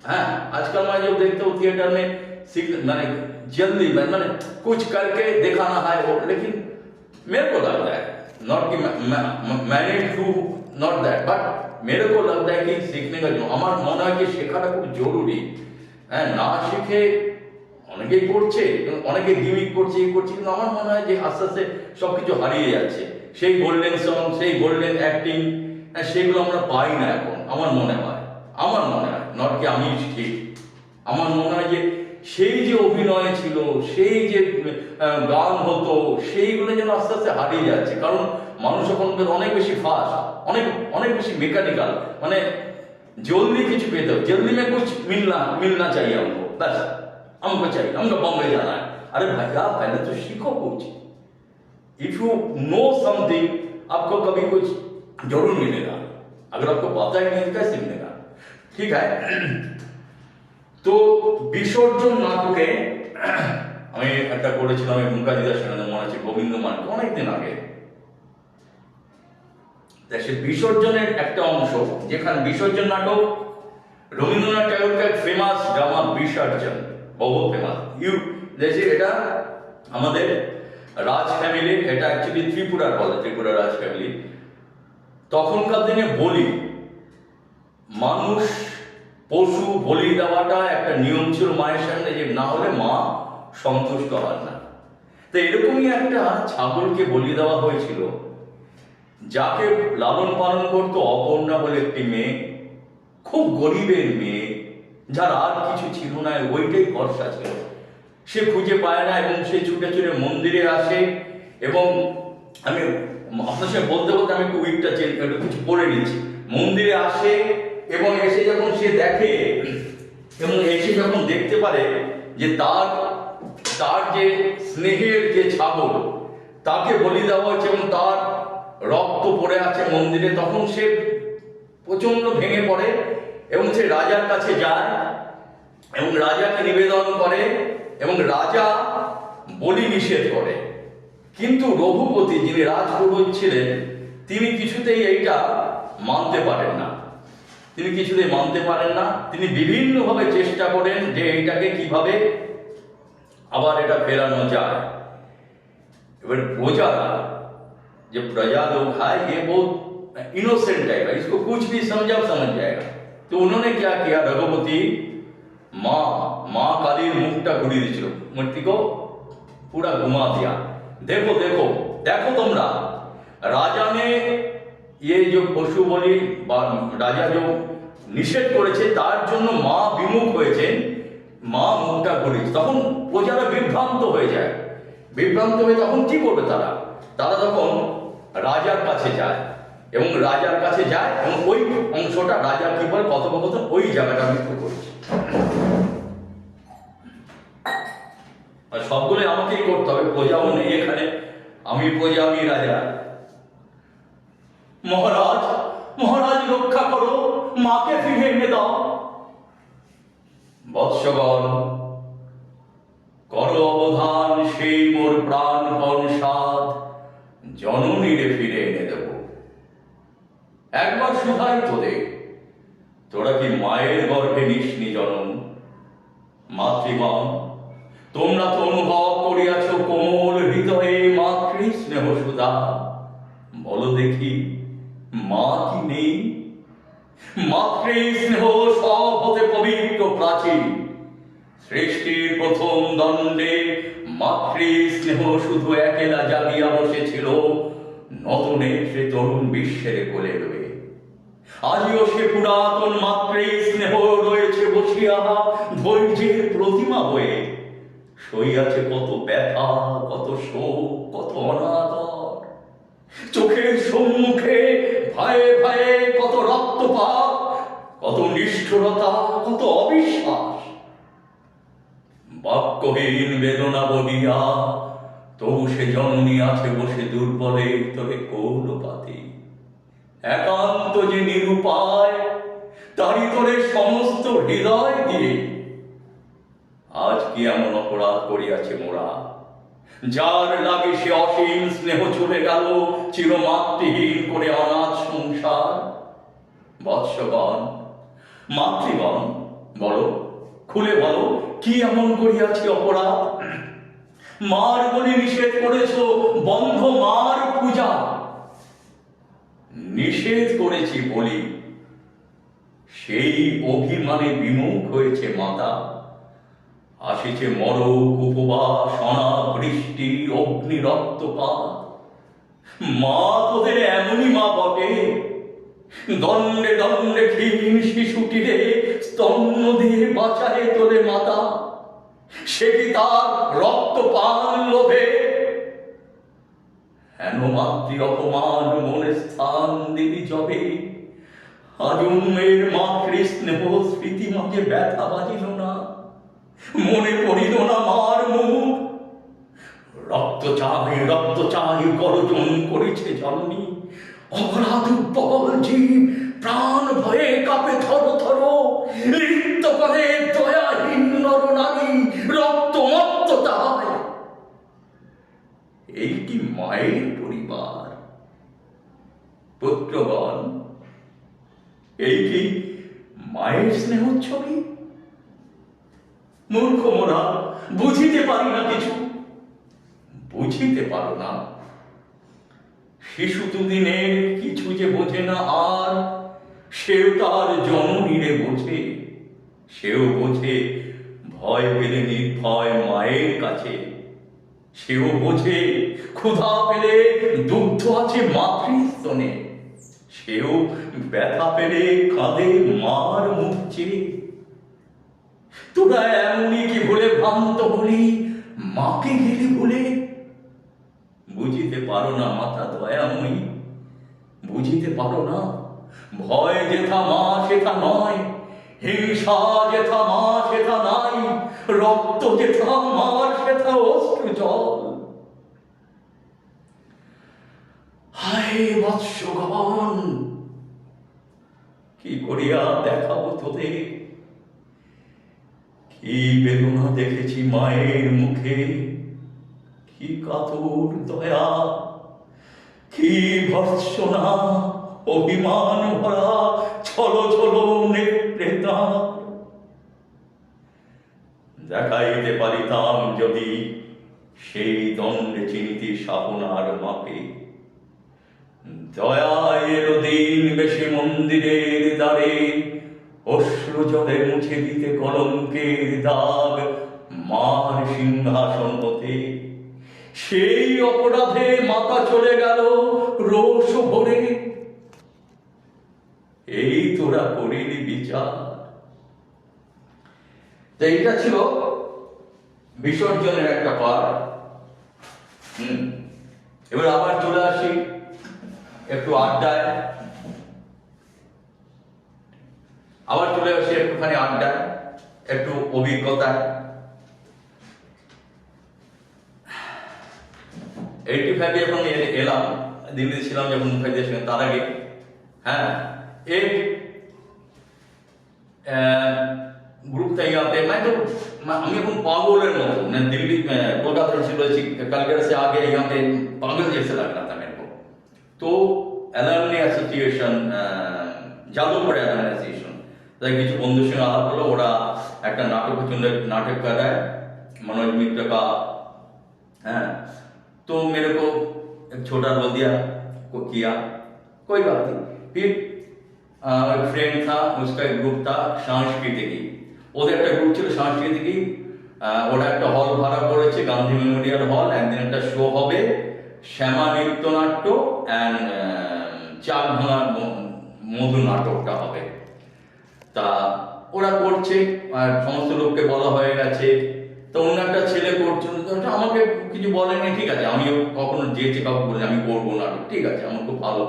है। आजकल मैं जब देखता हूँ थिएटर में सीख, मैंने जल्दी मैंने कुछ करके दिखाना है वो, लेकिन मेरे को लगता है नॉट कि मैंने टू नॉट दैट, बट मेरे को लगता है कि सीखने का जो আমার মনে হয় যে শেখাটা খুব জরুরি। হ্যাঁ, না শিখে অনেকেই করছে, অনেকে গিমিক করছে, এই করছে, কিন্তু আমার মনে হয় যে আস্তে আস্তে সবকিছু হারিয়ে যাচ্ছে। সেই গোল্ডেন সং, সেই গোল্ডেন অ্যাক্টিং, সেগুলো আমরা পাই না এখন। আমার মনে হয় নট কি আমি ঠিক, আমার মনে হয় যে সেই যে অভিনয় ছিল, সেই যে গান হতো, সেইগুলো যেন আস্তে আস্তে হারিয়ে যাচ্ছে। কারণ মানুষ এখনকার অনেক বেশি ফাস্ট, অনেক অনেক বেশি মেকানিক্যাল, মানে जल्दी कुछ पेते हो, जल्दी में कुछ मिलना चाहिए हमको, बस हमको चाहिए, हमको बॉम्बे जाना है। अरे भैया पहले तो सीखो कुछ। इफ यू नो समथिंग आपको कभी कुछ जरूर मिलेगा, अगर आपको पता ही नहीं कैसे मिलेगा। ठीक है, তো বিসর্জন নাটকে আমি একটা করেছিলাম মুখাদিদার সঙ্গে, মনে আছে গোবিন্দ মানকে, অনেকদিন আগে। সে বিসর্জনের একটা অংশ, যেখানে বিসর্জন নাটক রবীন্দ্রনাথ ঠাকুরের ফেমাস ড্রামা বিসর্জন, বহু ফেমাস। দেখছি এটা আমাদের রাজ ফ্যামিলি, এটা অ্যাকচুয়ালি ত্রিপুরার বলে, ত্রিপুরা রাজ ফ্যামিলি। তখনকার দিনে বলি, মানুষ পশু বলি দেওয়াটা একটা নিয়ম ছিল মায়ের সামনে, যে না হলে মা সন্তুষ্ট হয় না। তো এরকমই একটা ছাগলকে বলি দেওয়া হয়েছিল, যাকে লালন পালন করতো অপর্ণা বলে একটি মেয়ে, খুব গরিবের মেয়ে, যার আর কিছু ছিল না, ওইটাই ভরসা ছিল। সে খুঁজে পায় না এবং সে ছুটে ছুটে মন্দিরে আসে। এবং আমি আপনার সাথে বলতে বলতে আমি একটু উইকটা একটু কিছু পড়ে নিচ্ছি। মন্দিরে আসে এবং এসে যখন সে দেখে, এবং এসে যখন দেখতে পারে যে তার যে স্নেহের যে ছাগল, তাকে বলি দেওয়া হয়েছে এবং তার রক্ত পড়ে আছে মন্দিরে, তখন সে প্রচন্ড ভেঙে পড়ে এবং সে রাজার কাছে যায় এবং রাজাকে নিবেদন করে, এবং রাজা বলি নিষেধ করে। কিন্তু রঘুপতি, যিনি রাজপুরোহিত ছিলেন, তিনি কিছুতেই এইটা মানতে পারেন না। তিনি বিভিন্নভাবে চেষ্টা করেন যে এইটাকে কিভাবে আবার এটা ফেরানো যায়। এবার প্রজারা, जो प्रजा लोग है ये बहुत इनोसेंट है, इसको कुछ भी समझ जाएगा। तो उन्होंने क्या किया, रघुपति माँ कालीर मुखटा घुरी दी, मूर्ति को पूरा घुमा दिया। देखो देखो देखो तुमरा, राजा ने ये जो पशु बलि राजा जो निषेध করেছে তার জন্য মা বিমুখ হয়েছেন, মা মুখটা ঘুরে। তখন প্রজারা বিভ্রান্ত হয়ে যায়, বিভ্রান্ত হয়ে তখন কি করবে তারা তখন রাজার কাছে যায় এবং ওই অংশটা রাজা কি বলে কথোপকথন, ওই জায়গাটা আমি একটু করছি। আর সবগুলো আমাকেই করতে হবে, প্রজাও নেই এখানে, আমি প্রজা আমি রাজা। মহারাজ মহারাজ রক্ষা করো, মাকে ফিরে এনে দাও। বৎসগণ করো অবধান, সেই মোর প্রাণ কনসাদ জননীরে ফিরে এনে দেব। একবার শুধাই তোদের, তোরা কি মায়ের গর্ভে নিসনি জনম? মাতৃগণ, তোমরা তো অনুভব করিয়াছ কোমল হৃদয়ে মাতৃ স্নেহ সুধা। বলো দেখি, মা কি নেই? মাতৃ স্নেহ সব হতে পবিত্র প্রাচীন, সৃষ্টির প্রথম দণ্ডে মাতৃ স্নেহ শুধু একেলা জাগিয়া বসেছিল নতুনে সে তরুণ বিশ্বের কোলে রয়ে। আজও সে পুরাতন মাতৃ স্নেহ রয়েছে বসিয়া ধৈর্যের প্রতিমা হয়ে। সইয়াছে কত ব্যথা, কত শোক, কত অনাদর, চোখের সম্মুখে ভয়ে ভয়ে কত রক্তপাত, কত নিষ্ঠুরতা, কত অবিশ্বাস। বাক্যহীন বেদনা বলিয়া তবু সে জননী আছে বসে দুর্বলের তলে কৌলপাতি। একান্ত যে নিরুপায়, তারই তোরে সমস্ত হৃদয় দিয়ে। আজ কি এমন অপরাধ করিয়াছে মোরা, যার লাগে সে অসীম স্নেহ চলে গেল চিরমাতৃহীন করে অনাথ সংসার। বৎসগণ মাতৃগণ, বলো, খুলে বলো, কি এমন করিয়াছি অপরাধ? মার বলি নিষেধ করেছ, বন্ধ মার পূজা। নিষেধ করেছি বলি, সেই অভিমানে বিমুখ হয়েছে মাতা। আসিছে মরক উপবাস, অনাবৃষ্টি, অগ্নি রক্তপাত। মা তোদের এমনই মা বটে, দণ্ডে দণ্ডে ক্ষীণ শিশুটিরে স্তন্য দিয়ে বাঁচায় তোলে মাতা। সে কি তার রক্তপান লোভে হেন মাতৃ অপমান মনে স্থান দিবি যবে আজন্মের মাতৃ স্নেহ স্মৃতি মাঝে ব্যথা বাজিল না মনে পড়িল না মার মুখ রক্ত চাই গর্জন করেছে জননী অপরাধ বল জীব প্রাণ ভয়ে কাঁপে থর থর লিপ্ত করে দয়াহীন নর নারী রক্তমত্ত তাই এই কি মায়ের পরিবার পুত্রগণ এই কি মায়ের স্নেহ ছবি মূর্খ মোরা বুঝিতে পারি না কিছু বুঝিতে পারো না শিশু দুদিনের কিছু যে বোঝে না আর সেও তার জননীরে বোঝে সেও বোঝে ভয় পেলে নির্ভয় মায়ের কাছে সেও বোঝে ক্ষুধা পেলে দুগ্ধ আছে মাতৃস্তনে সেও ব্যথা পেলে কাঁদে মার মুখ চেয়ে তোরা এমনই কি বলে ভ্রান্ত হলি মাকে গেলি বলে বুঝিতে পারো না মাতা দয়াময়ী বুঝিতে পারো না ভয় যেথা মা সেথা নয় হিংসা যেথা মা সেথা নাই রক্ত যেথা মার সেথা অশ্রু জল হায় বৎসগণ কি করিয়া দেখাবো তোদের কি বেদনা দেখেছি মায়ের মুখে কি কাতর দয়া কি ভর্ৎসনা অভিমান ভরা ছলো ছলো নেত্রে তার দেখাইতে পারিতাম যদি সেই দণ্ডে চিনিতি সাবনার মাপে দয়া এলো দিন বেশি মন্দিরের দ্বারে অশ্রু জলে মুছে দিতে কলঙ্কের দাগ মার সিংহাসন হতে সেই অপরাধে মাতা চলে গেল রোষ ভরে এই তোরা করিলি বিচার তো এইটা ছিল বিসর্জনের একটা পার্ট এবার আবার চলে আসি একটু আড্ডায় একটুখানি আড্ডায় একটু অভিজ্ঞতায় 85 যখন এলাম দিল্লিতে ছিলাম যখন মুখার্জির সঙ্গে তার আগে হ্যাঁ एक গ্রুপ থেকে आते मैं तो আমি এখন পাগলের মতো मैं दिल्ली में कोलकाता से रही कलकत्ता से आगे यहाँ पे पागल जैसे लग रहा था मेरे को तो alumni association Jadavpur alumni association তাই কিছু বন্ধুর সঙ্গে আলাপ হলো ওরা একটা नाटक कर रहा है मनोज मित्र का हाँ तो मेरे को एक छोटा रोल दिया को किया कोई बात नहीं फिर एक फ्रेंड था उसका एक ग्रुप था सांस्कृतिकी ওদের একটা গ্রুপ ছিল সংস্কৃতি ওরা একটা হল ভাড়া করেছে গান্ধী মেমোরিয়াল হল একদিন একটা শো হবে শ্যামা নৃত্যনাট্য এন্ড চাল ভাঙা মধু নাটকটা হবে তা ওরা করছে আর সমস্ত লোককে বলা হয়ে গেছে তো অন্য একটা ছেলে করছিল আমাকে কিছু বলেনি ঠিক আছে আমিও কখনো যেতে কাউকে বলি আমি করবো নাটক ঠিক আছে আমার খুব ভালো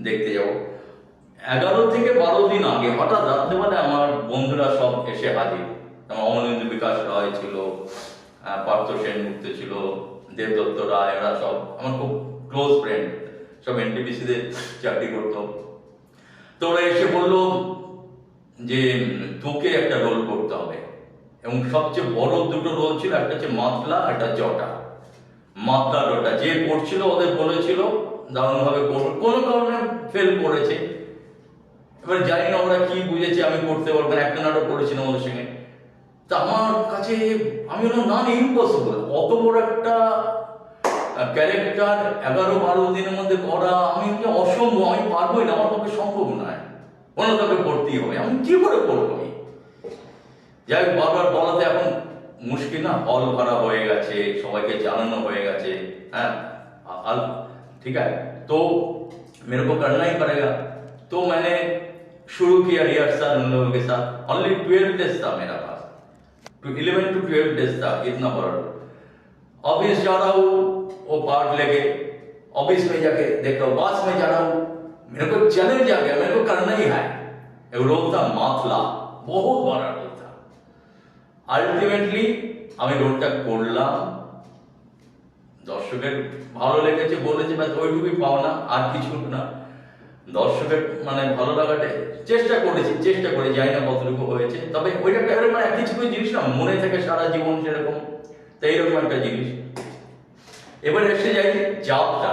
দেখতে যাবো 11 থেকে 12 দিন আগে হঠাৎ রাত্রে বেলা আমার বন্ধুরা সব এসে হাজির আমার অমলেন্দু বিকাশ রায় ছিল পার্থ সেনগুপ্ত ছিল দেবদত্ত রায় এরা সব আমার খুব ক্লোজ ফ্রেন্ড সব এনটিপিসি তে চাকরি করতো তো ওরা এসে বললো যে তোকে একটা রোল করতে হবে এবং সবচেয়ে বড় দুটো রোল ছিল একটা হচ্ছে মাতলা একটা জটা মাতলা জটা যে করছিল ওদের বলেছিল দারুণভাবে করবে কোনো কারণে ফেল করেছে এবার জানি না ওরা কি বুঝেছে আমি করতে পারবো না একটা নাটক করেছিলাম ওদের সঙ্গে তা আমার কাছে আমি বললাম না ইম্পসিবল অত বড় একটা ক্যারেক্টার 11-12 দিনের মধ্যে করা আমি অসম্ভব আমি পারবোই না আমার পক্ষে সম্ভব নয় অন্য কাউকে করতেই হবে আমি কি করে করবো আমি যাই হোক বারবার বলাতে এখন মুশকিল না হল ভাড়া হয়ে গেছে সবাইকে জানানো হয়ে গেছে হ্যাঁ ठीक है तो मेरे को करना ही पड़ेगा तो मैंने शुरू किया रिहर्सल उन लोगों के साथ ओनली 12 डेज था मेरा पास to 11 to 12 days था इतना बड़ा रोल। ऑफिस जा रहा हूँ वो पार्ट लेके, ऑफिस में जाके देख रहा हूँ, बस में जा रहा हूँ, मेरे को चैलेंज आ गया, मेरे को करना ही है। एक रोल था माथला, बहुत बड़ा रोल था। আলটিমেটলি আমি রোলটা করলাম, দর্শকের ভালো লেগেছে বলেছে, ব্যাস ওইটুকুই পাওনা, আর কিছু না। দর্শকের মানে ভালো লাগাটা চেষ্টা করে যাই না কতটুকু হয়েছে, তবে ওইটা এরকম মানে কিছু কিছু জিনিস না মনে থাকে সারা জীবন সেরকম, তো এইরকম একটা জিনিস। এবার এসে যাই যাত্রা।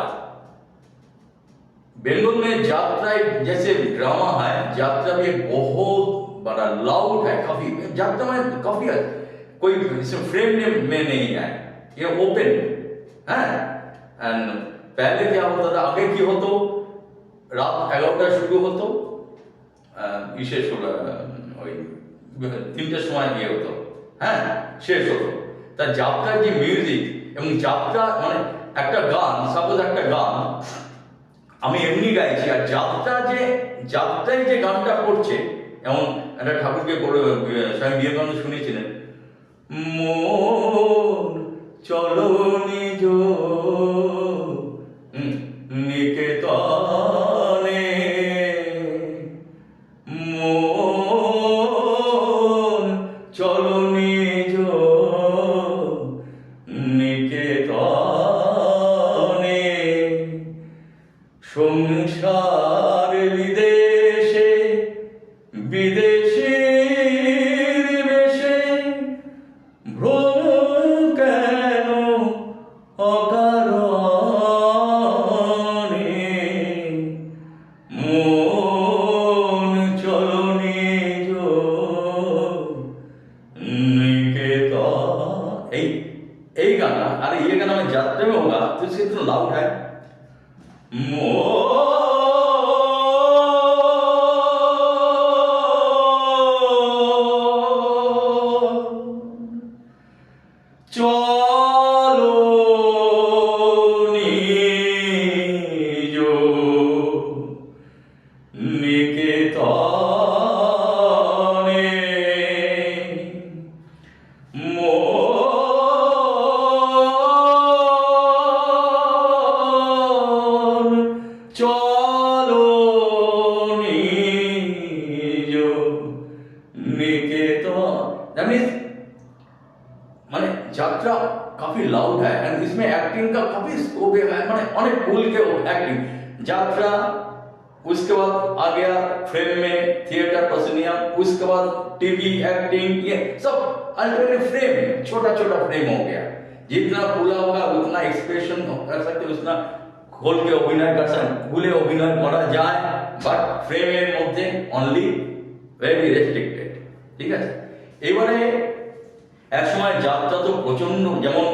बेंगल में यात्रा जैसे ड्रामा है, यात्रा भी बहुत बड़ा लाउड है, काफी यात्रा में काफी कोई फ्रेम में नहीं है, ये ओपन है। एंड पहले क्या होता था, आगे की हो तो रात 11টা শুরু হতো, শেষ হলো ওই 3টের সময় গিয়ে হতো, হ্যাঁ শেষ হতো। তা যাত্রার যে মিউজিক এবং যাত্রা মানে একটা গান, সাপোজ একটা গান আমি এমনি গাইছি, আর যাত্রায় যে গানটা করছে, এমন একটা ঠাকুরকে স্বামী বিবেকানন্দ শুনেছিলেন, মন চলো নিজ নিকেতনে, মন চলো নিজ নিকেতনে, সংসার বিদেশে বিদেশীর বেশে ভ্রম কেন অকারণে, মন চলো নিজ নিকেতন। এই गाना, अरे ये गाना मैं जाते में होगा तो इससे इतना लाउड है। চলো নিজ নিকেতনে, চলো নিজ निकेतन। दैट मीन्स माने यात्रा काफी लाउड है एंड इसमें एक्टिंग का काफी स्कोप है, माने अनेक खुल के एक्टिंग यात्रा। उसके बाद आ गया फ्रेम में थिएटर पसनिया, उसके बाद टीवी एक्टिंग, ये सब अल्टरनेट फ्रेम, छोटा छोटा फ्रेम हो गया। जितना खुला होगा उतना एक्सप्रेशन कर सकते, उतना खोल के अभिनय कर सकते, खुले अभिनय करा जाए, বাট ফ্রেমের মধ্যে অনলি ভেরি রেস্ট্রিক্টেড। ঠিক আছে, এবারে এক সময় যাত্রা তো প্রচন্ড, যেমন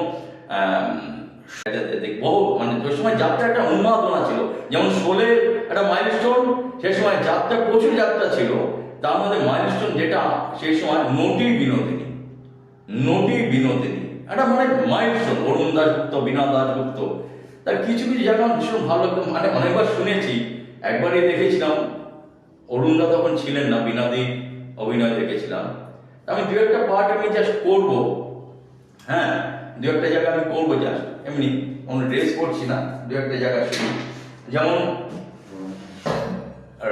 বহু মানে ওই সময় যাত্রা একটা উন্মাদনা ছিল, যেমন শোলে একটা মাইলস্টোন, সেই সময় যাত্রা প্রচুর যাত্রা ছিল, তার মধ্যে মাইলস্টোন যেটা সেই সময় নটি বিনোদিনী, নটি বিনোদিনী একটা মানে মাইলস্টোন। অরুণ দাশগুপ্ত, বীণা দাশগুপ্ত, তার কিছু কিছু জায়গা ভীষণ ভালো লাগতো, মানে অনেকবার শুনেছি, একবারই দেখেছিলাম, অরুণদা তখন ছিলেন না, বীণাদি অভিনয় দেখেছিলাম। আমি দু একটা পার্ট আমি জাস্ট করবো, হ্যাঁ দু একটা জায়গা আমি করবো জাস্ট এমনি, কোনো ড্রেস করছি না, দু একটা জায়গা শুনি। যেমন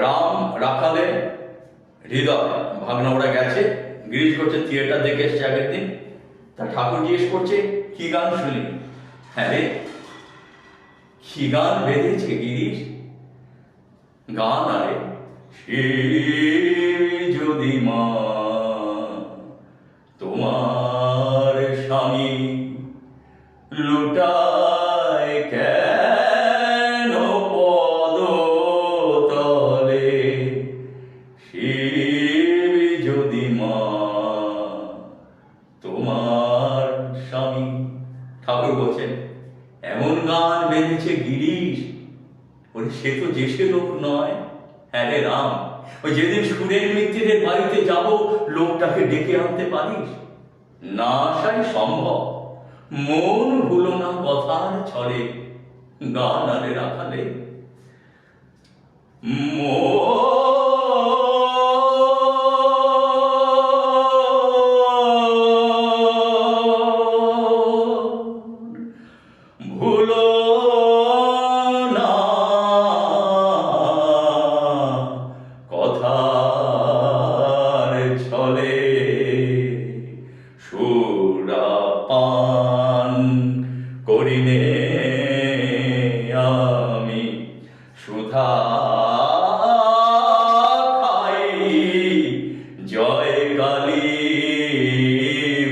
রাম রাখালে হৃদয়, ভাগনা ওরা গেছে, গিরিশ করছে, থিয়েটার দেখে এসছে আগের দিন, তা ঠাকুর জিজ্ঞেস করছে কি গান শুনি, হ্যাঁ রে কি গান বেঁধেছে গিরিশ, গান আরে সে যদি মা তোমার স্বামী লুটায় কেন পদতলে, শিব যদি মা তোমার স্বামী। ঠাকুর বলছেন এমন গান বেঁধেছে গিরিশ, ওরে সে তো যে সে লোক নয়, হ্যাঁ রে রাম, ওই যেদিন সুরের মিত্রের বাড়িতে যাব লোকটাকে ডেকে আনতে পারিস, না আসাই সম্ভব, মন ভুলো না কথার ছলে, গান আরে রাখালে মন জয় কালী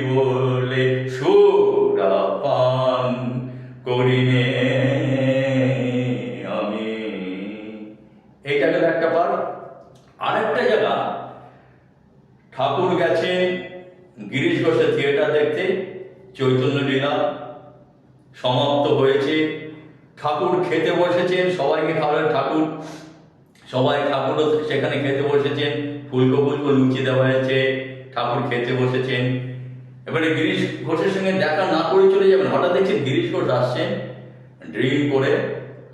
বলে সুরাপান করিনে আমি। এইটা গেল একটা পার। আরেকটা জায়গা, ঠাকুর গেছেন গিরিশ ঘোষের থিয়েটার দেখতে, চৈতন্য লীলা সমাপ্ত হয়েছে, ঠাকুর খেতে বসেছেন, সবাইকে খাওয়ালেন ঠাকুর, সবাই ঠাকুরও সেখানে খেতে বসেছেন, ফুলকো ফুলকো লুচি দেওয়া হয়েছে, ঠাকুর খেতে বসেছেন। এবারে গিরিশ ঘোষের সঙ্গে দেখা না করে চলে যাবেন, হঠাৎ দেখছি গিরিশ ঘোষ আসছেন ড্রিঙ্ক করে,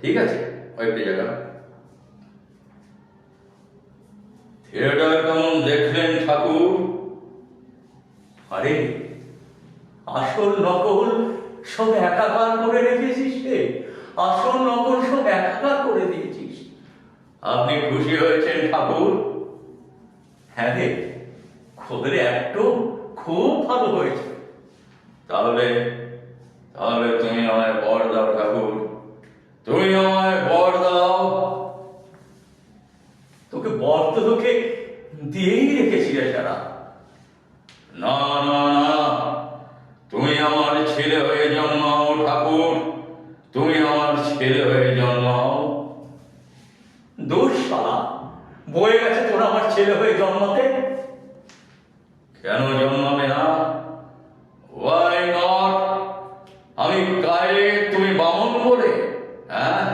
ঠিক আছে, কয়েকটা জায়গা। থিয়েটার কেমন দেখলেন ঠাকুর? আরে আসল নকল সব একাকার করে রেখেছিস রে, আসল নকল সব একাকার করে দিয়েছিস। আপনি খুশি হয়েছেন ঠাকুর? হ্যাঁ রে, খোদরে একটু খুব ভালো হয়েছে। তাহলে তাহলে তুমি আমায় বর দাও ঠাকুর, তুমি আমায় বর দাও। তোকে বর তো তোকে দিয়েই রেখেছি রে সারা। না না না, তুমি আমার ছেলে হয়ে জন্মাও ঠাকুর, তুমি আমার ছেলে হয়ে জন্মাও। দোষ শালা, বয়ে গেছে তোরা আমার ছেলে হয়ে জন্মাতে। কেন জন্মাবে না? Why not? আমি কায়ে, তুমি বামন বলে? হ্যাঁ,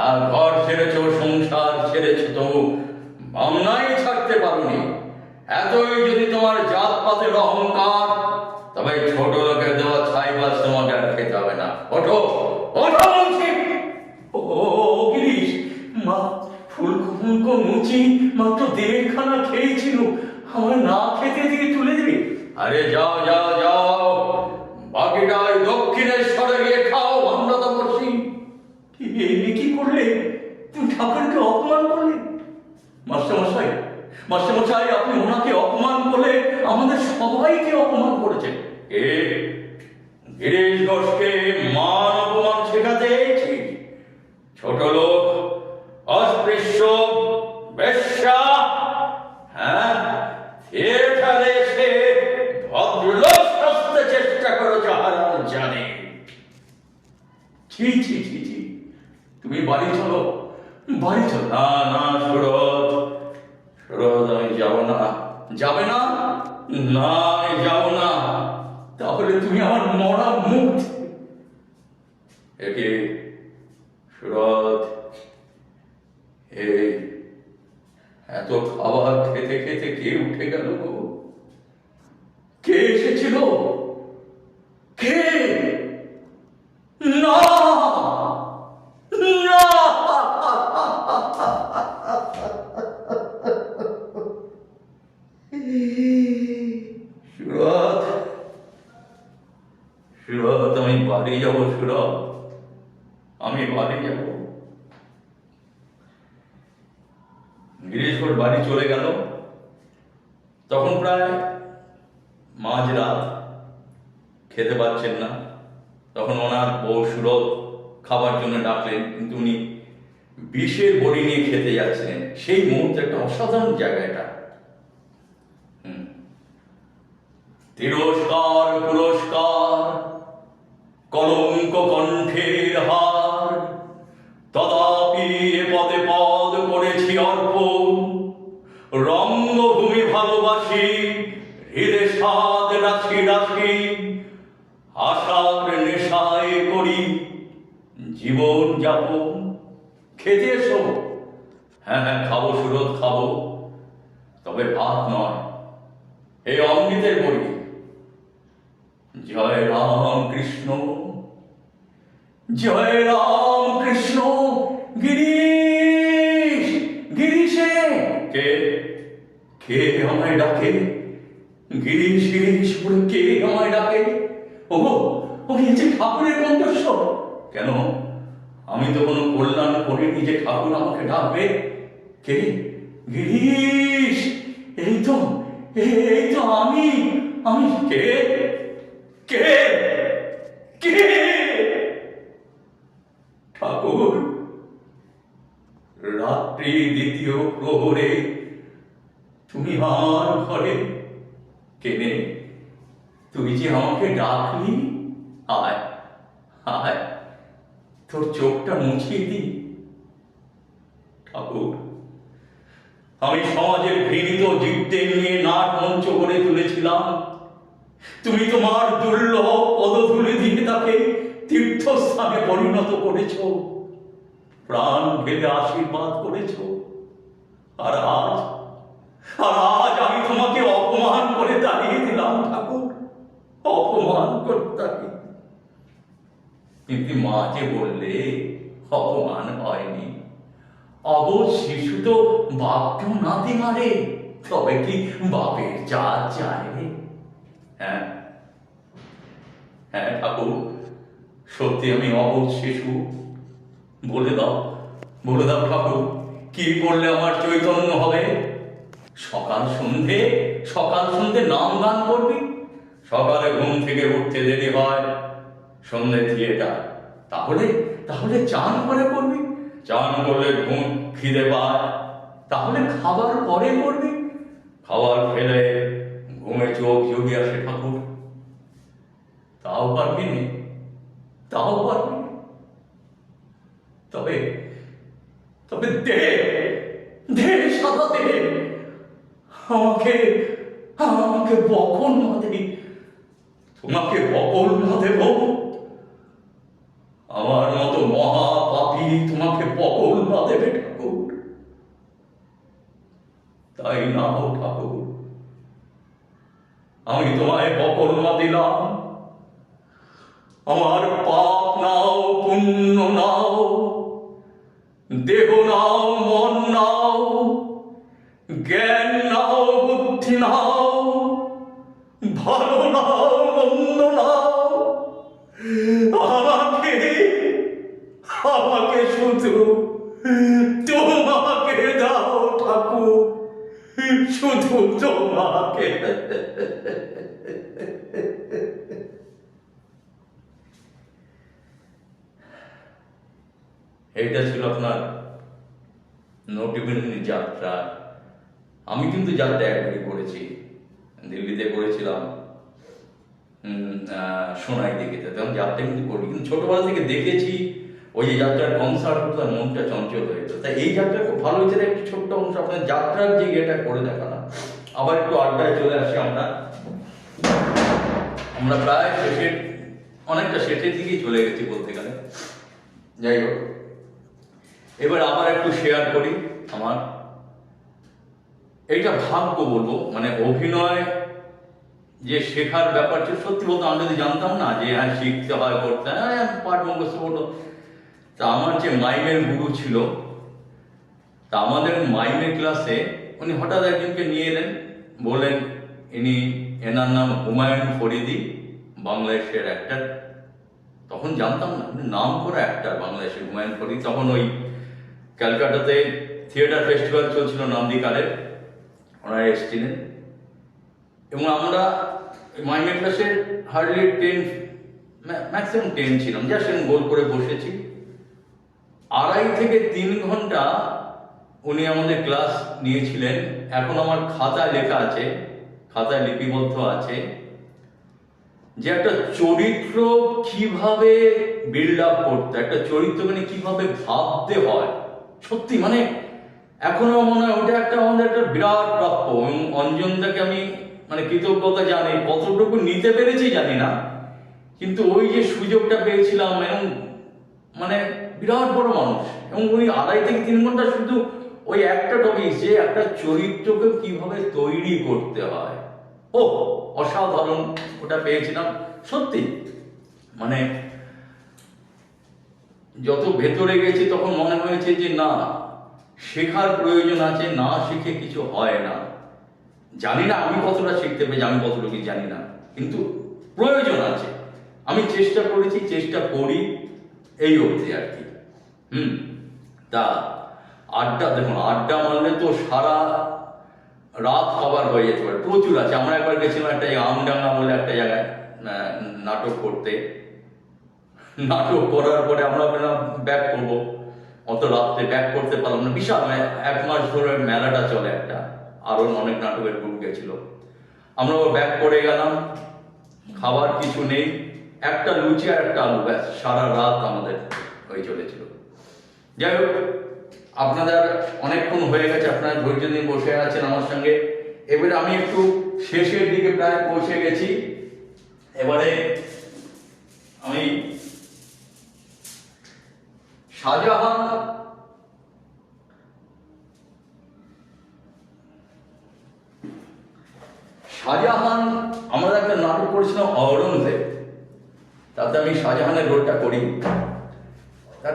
আর ঘর ছেড়েছ, সংসার ছেড়েছ, তবু বামনাই ছাড়তে পারোনি। এতই যদি তোমার জাত পাতের অহংকার, তবে ছোট লোকের দেওয়া ছাইবাস তোমাকে আর খেতে হবে না। ওঠো ওঠো বলছি। ও গিরিশ, মা ফুলকো ফুলকো লুচি মাত্র দেড়খানা খেয়েছিল, আমার না খেতে দিয়ে তুলে দিবি? আরে যাও যাও যাও, বাকিটা ওই দক্ষিণেশ্বরে গিয়ে খাও ভান্ডাতা বসি। কি করলে তুমি? ঠাকুরকে অপমান করলে। মাস্টারমশাই, মাস্টারমশাই, আপনি ওনাকে অপমান করলে আমাদের সবাইকে অপমান করেছেন। গিরিশ ঘোষকে মান অপমান শেখাতে এসেছি? ছোট লোক, অস্পৃশ্য, বেশ্যা, হ্যাঁ, থিয়েটারে এসে ভদ্রলোক সাজতে চেষ্টা করেছে হারাম জানে। ছি ছি ছি ছি, তুমি বাড়ি চলো, বাড়ি চলো। না না সুরত, সুরত, আমি যাব না। যাবে না? না, আমি যাব না। তাহলে তুমি আমার মরা মুখ। একে সুরত, এই এত খাবার খেতে খেতে কে উঠে গেল গো? কে এসেছিল? কে? না না, সুরত, সুরত, আমি বাড়ি যাবো সুরত, আমি বাড়ি যাব। গিরিশ ঘোষ বাড়ি চলে গেল। তখন প্রায় মাঝরাত, খেতে পাচ্ছেন না। তখন ওনার বউ সুরত খাবার জন্য ডাকলেন, কিন্তু উনি বিষের বড়ি নিয়ে খেতে যাচ্ছিলেন। সেই মুহূর্তে একটা অসাধারণ জায়গা এটা। তিরস্কার পুরস্কার কলঙ্ক কণ্ঠের হার, তদাপি এ পদে পদ করেছি অর্পণ। রঙ্গভূমি ভালোবাসি, হৃদে সাদ রাশি রাশি, আশার নেশায় করি জীবন যাপন। খেতে এসো। হ্যাঁ হ্যাঁ, খাবো সুরত, খাবো, তবে ভাত নয়, এই অমৃতের বড়ি। জয় রাম কৃষ্ণ, জয় রাম কৃষ্ণ। গিরিশ, গিরিশে। কে কে আমায় ডাকে? গিরিশ গিরিশ বলে কে আমায় ডাকে? ও ও, যে ঠাকুরের কণ্ঠস্বর। কেন? আমি তো কোনো কল্যাণ করিনি যে ঠাকুর আমাকে ডাকবে। কে? গিরিশ, এই তো, এই তো আমি। আমি কে? কে কে? ঠাকুর, রাত্রি দ্বিতীয় প্রহরে তুমি আমার ঘরে কেনে, তুই যে আমাকে ডাকলি, আয় আয় তোর চোখটা মুছিয়ে দি। ঠাকুর, আমি সমাজের ঘৃণিত জীবদের নিয়ে নাট মঞ্চ করে তুলেছিলাম, তুমি তোমার দুর্লভ পদধূলি দিয়ে তাকে তীর্থস্থানে পরিণত করেছ, প্রাণ ঢেলে আশীর্বাদ করেছ। আর আজ আমি তোমাকে অপমান করে দাঁড়িয়ে দিলাম ঠাকুর, অপমান করে দাঁড়িয়ে। কিন্তু মা যে বললে অপমান হয়নি, অবশ শিশু তো বাপকেও নাতি মারে, তবে কি বাপের জাত যায় রে? হ্যাঁ হ্যাঁ ঠাকুর, সত্যি আমি অবশ শিশু। বলে দাও ঠাকুর, কি করলে আমার চৈতন্য হবে? সকাল সন্ধে নাম গান করবি, সকালে ঘুম থেকে উঠতে দেরি হয়, সন্ধে থিয়েটার, তাহলে চান করে করবি, চান করলে ঘুম খিদে পায়, তাহলে খাবার পরে করবি, খাবার খেলে ঘুমে চোখ জুগিয়ে আসে ঠাকুর, তাও পারবি নে? তবে দে সাদা দে, আমাকে বকল না দেবি, তোমাকে বকল না দেব, আমার মতো মহাপাপী তোমাকে বকল না দেবে ঠাকুর। তাই না হো ঠাকুর, আমি তোমায় বকল না দিলাম, আমার পাপ নাও পুণ্য নাও, দেহ নাও মন নাও, জ্ঞান নাও বুদ্ধি নাও, ভালো নাও মন্দ নাও, আমাকে শুধু তোমাকে দাও ঠাকুর, শুধু তোমাকে। এইটা ছিল আপনার নটিবিনী যাত্রা। আমি কিন্তু যাত্রা একবারই করেছি, দিল্লিতে করেছিলাম, সোনাই দিঘিতে, তখন যাত্রা কিন্তু করি, কিন্তু ছোটবেলা থেকে দেখেছি ওই যে যাত্রার কনসার্ট হতো আর মনটা চঞ্চল হয়ে যেত। তাই এই যাত্রা খুব ভালো হয়েছে, একটি ছোট্ট অংশ আপনার যাত্রার যে এটা করে দেখালাম। আবার একটু আড্ডায় চলে আসি আমরা প্রায় অনেকটা শেষের দিকেই চলে গেছি বলতে গেলে। যাই হোক, এবার আবার একটু শেয়ার করি আমার এইটা ভাগ্য বলবো, মানে অভিনয় যে শেখার ব্যাপার ছিল, সত্যি বলতো আমি যদি জানতাম না যে হ্যাঁ শিখতে হয়, করতে হয়, পাঠ মুখস্থ করতো। তা আমার যে মাইমের গুরু ছিল, তা আমাদের মাইমের ক্লাসে উনি হঠাৎ একজনকে নিয়ে এলেন, বললেন এনার নাম হুমায়ুন ফরিদি, বাংলাদেশের অ্যাক্টর। তখন জানতাম না, নাম করা অ্যাক্টর বাংলাদেশের হুমায়ুন ফরিদি। তখন ওই ক্যালকাটাতে থিয়েটার ফেস্টিভ্যাল চলছিল নন্দিকারের, ওনারা এসেছিলেন, এবং আমরা মাইমের ক্লাসের হার্ডলি 10 ম্যাক্সিমাম 10 ছিলাম, যা সেদিন গোল করে বসেছি। 2.5 থেকে 3 ঘন্টা উনি আমাদের ক্লাস নিয়েছিলেন। এখন আমার খাতায় লেখা আছে, খাতায় লিপিবদ্ধ আছে যে একটা চরিত্র কিভাবে বিল্ড আপ করতে, একটা চরিত্র মানে কিভাবে ভাবতে হয়। সত্যি মানে এখনো মনে হয় ওটা একটা আমাদের একটা বিরাট প্রাপ্য, এবং অঞ্জনদাকে আমি মানে কৃতজ্ঞতা জানি, কতটুকু নিতে পেরেছি জানি না, কিন্তু ওই যে সুযোগটা পেয়েছিলাম, এবং মানে বিরাট বড় মানুষ, এবং উনি 2.5 থেকে 3 ঘন্টা শুধু ওই একটা টপিক, যে একটা চরিত্রকে কিভাবে তৈরি করতে হয়, ও অসাধারণ ওটা পেয়েছিলাম। সত্যি মানে যত ভেতরে গেছি তখন মনে হয়েছে যে না, শেখার প্রয়োজন আছে, না শিখে কিছু হয় না। জানি না আমি কতটা শিখতে পেরেছি, আমি কতটুকু জানি না, কিন্তু প্রয়োজন আছে। আমি চেষ্টা করেছি, চেষ্টা করি, এই অবধি আর কি। তা আড্ডা, দেখুন আড্ডা মারলে তো সারা রাত খাবার হয়ে যেতে পারে, প্রচুর আছে। আমরা একবার গেছিলাম একটা আমডাঙ্গা বলে একটা জায়গায় নাটক করতে। নাটক করার পরে আমরা ব্যাক করবো, অত রাত্রে ব্যাক করতে পারলাম না। বিশাল 1 মাস ধরে মেলাটা চলে একটা, আরও অনেক নাটকের গ্রুপ গেছিল। আমরা ব্যাক করে গেলাম, খাবার কিছু নেই, একটা লুচি আর একটা আলু, ব্যাস সারা রাত আমাদের হয়ে চলেছিল। যাই হোক, আপনাদের অনেকক্ষণ হয়ে গেছে, আপনারা ধৈর্য নিয়ে বসে আছেন আমার সঙ্গে। এবারে আমি একটু শেষের দিকে প্রায় পৌঁছে গেছি। এবারে আমি শাহজাহান আমরা একটা নাটক করেছিলাম অরঙ্গজেব, তাতে আমি শাহজাহানের রোলটা করি।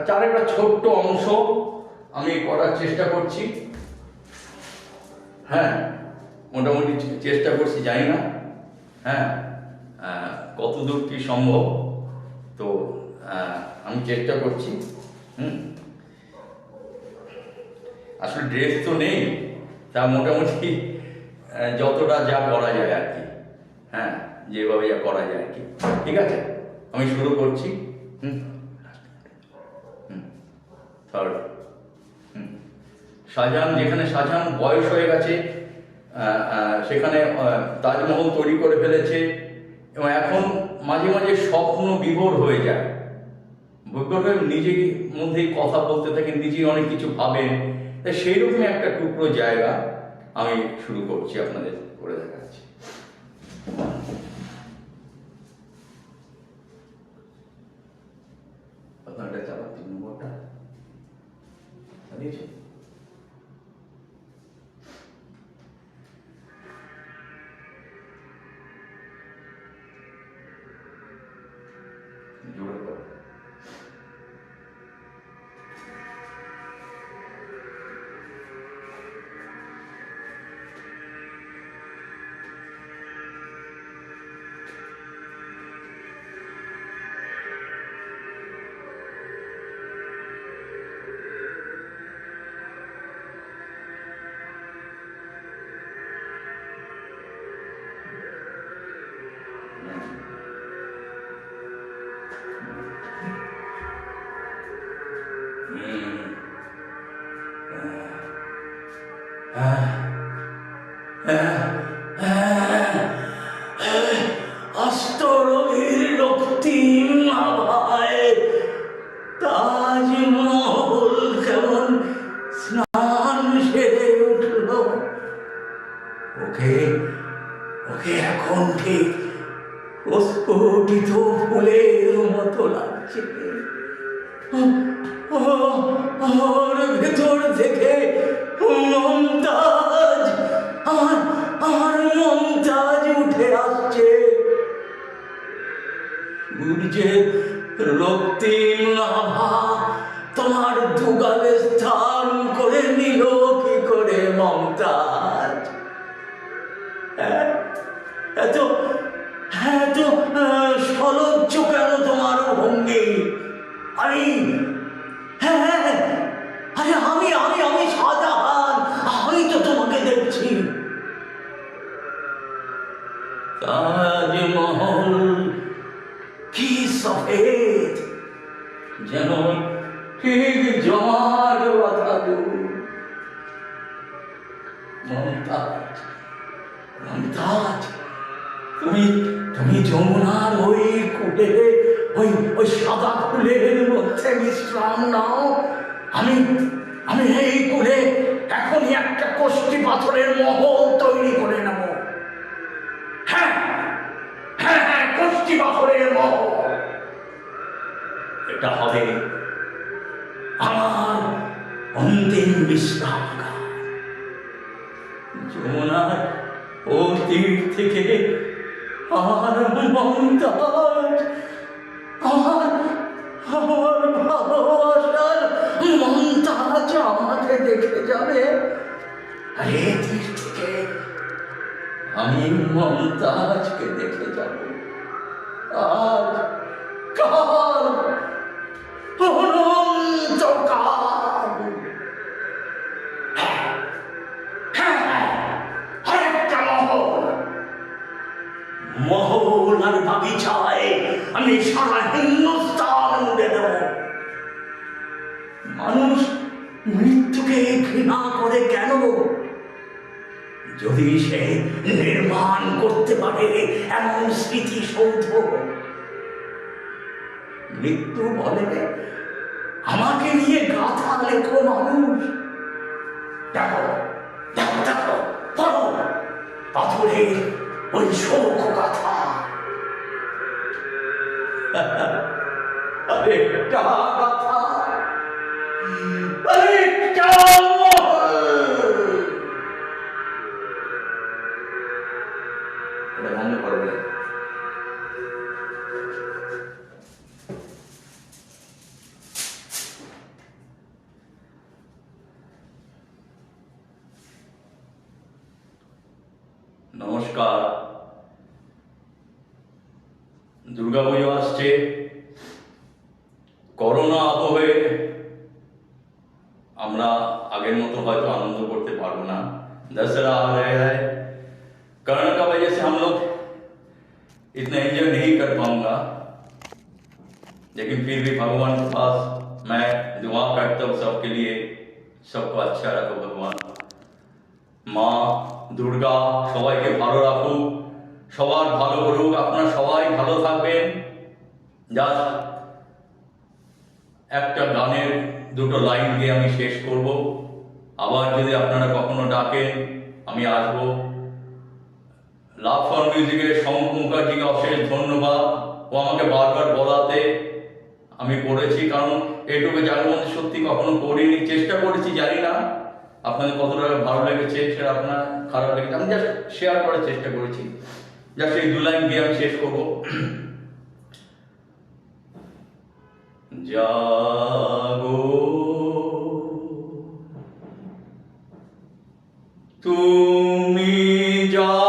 তার একটা ছোট্ট অংশ আমি করার চেষ্টা করছি। হ্যাঁ, মোটামুটি চেষ্টা করছি, জানি না হ্যাঁ কতদূর কি সম্ভব, তো আমি চেষ্টা করছি। আসলে ড্রেস তো নেই, তা মোটামুটি যতটা যা করা যায় আর কি, হ্যাঁ যেভাবে যা করা যায় আর কি। ঠিক আছে, আমি শুরু করছি। থার্ড, শাহজাহান, যেখানে শাহজাহান বয়স হয়ে গেছে, সেখানে তাজমহল তৈরি করে ফেলেছে এবং এখন মাঝে মাঝে স্বপ্ন বিভোর হয়ে যায়, বিভোর হয়ে নিজের মধ্যেই কথা বলতে থাকেন, নিজেই অনেক কিছু ভাবেন। তাই সেই রকমই একটা টুকরো জায়গা আমি শুরু করছি, আপনাদের করে দেখাচ্ছি। আপনারটা চালান, 3 নম্বরটা চালিয়েছে। জোরে করো। অস্তরবীর রক্তিম আভায় তাজমহল কেমন স্নান সেরে উঠল। ওকে ওকে এখন ঠিক প্রস্ফুটিত ফুলের মতো লাগছে। ওর ভেতর থেকে মমতাজ, আমার মমতাজ উঠে আসছে। সূর্যের রক্তিম আভা তোমার দুগালে স্থান করে নিল কি করে মমতাজ? এত এত সলজ্জ কেন তোমার ভঙ্গি? আমি শাহজাহান, আমি তো তোমাকে দেখছি। তাজমহল কি সফেদ, যেন ঠিক জমার বাধা দুধ। মমতাজ, মমতাজ, তুমি যমুনার ওই কুলে ওই সাদা ফুলের মধ্যে বিশ্রাম নাও। আমি এই কুলে এখনই একটা কষ্টি পাথরের মহল তৈরি করে নেব। হ্যাঁ হ্যাঁ হ্যাঁ, কষ্টি পাথরের মহল। এটা হবে আমার অন্তিম বিশ্রামাগার। যমুনার ও তীর থেকে আর মমতাজ, আমার ভালোবাসার মমতাজ আমাকে দেখে যাবে। আরে তীর থেকে আমি মমতাজকে দেখে যাব। আজ, কাল, অনন্তকাল। আরেকটা মহল আর বাগিচায় আমি সারা হিন্দুস্তান উড়ে দেব। মানুষ মৃত্যুকে ঘৃণা করে কেন? যদি সে নির্মাণ করতে পারে এমন স্মৃতিসৌধ, মৃত্যু বলে আমাকে নিয়ে গাথা লেখো মানুষ। দেখো দেখো দেখো, পড়ো পাথরের ওই শোক গাথা। আরেকটা গাথা, আরেকটা বন্ধ করবে। নমস্কার। দুর্গাপুজো আসছে, করোনা আবহে আমরা আগের মতো হয়তো आनंद করতে পারবো না। दशहरा आ रहा है, कोरोना का वजह से हम लोग इतना एंजॉय नहीं कर पाऊंगा, लेकिन फिर भी भगवान के पास मैं दुआ करता हूँ सबके लिए, सबको अच्छा रखो भगवान। মা দুর্গা সবাইকে ভালো রাখুক, সবার ভালো করুক, আপনারা সবাই ভালো থাকবেন। জাস্ট একটা গানের দুটো লাইন দিয়ে আমি শেষ করব। আবার যদি আপনারা কখনো ডাকেন আমি আসব। লাভ ফর মিউজিকের শঙ্খ মুখার্জিকে অশেষ ধন্যবাদ। ও আমাকে বারবার বলাতে আমি করেছি, কারণ এইটুকু যার মধ্যে সত্যি কখনো করিনি, চেষ্টা করেছি। জানি না আপনাদের কতটা ভালো লেগেছে, সেটা আপনার খারাপ লেগেছে, আমি জাস্ট শেয়ার করার চেষ্টা করেছি। জাস্ট এই দু লাইন দিয়ে আমি শেষ করবো। জাগো তুমি জাগো,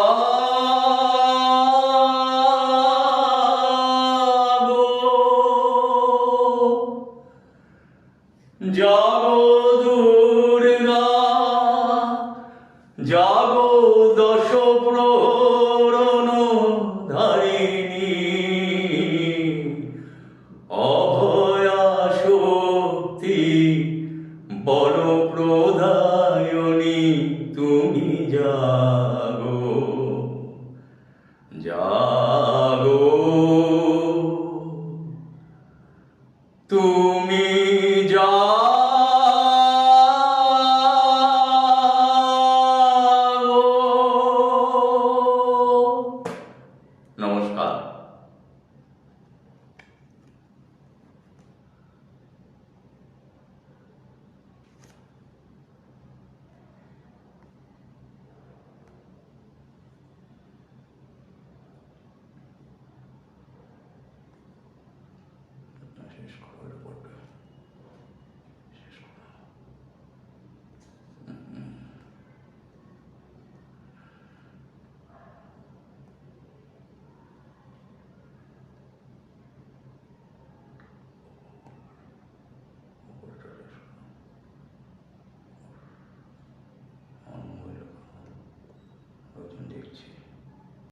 জাগো দুর্গা, জাগো দশ প্রহরণ ধারিণী, অভয়া শক্তি বল প্রদায়নী, তুমি জাগো।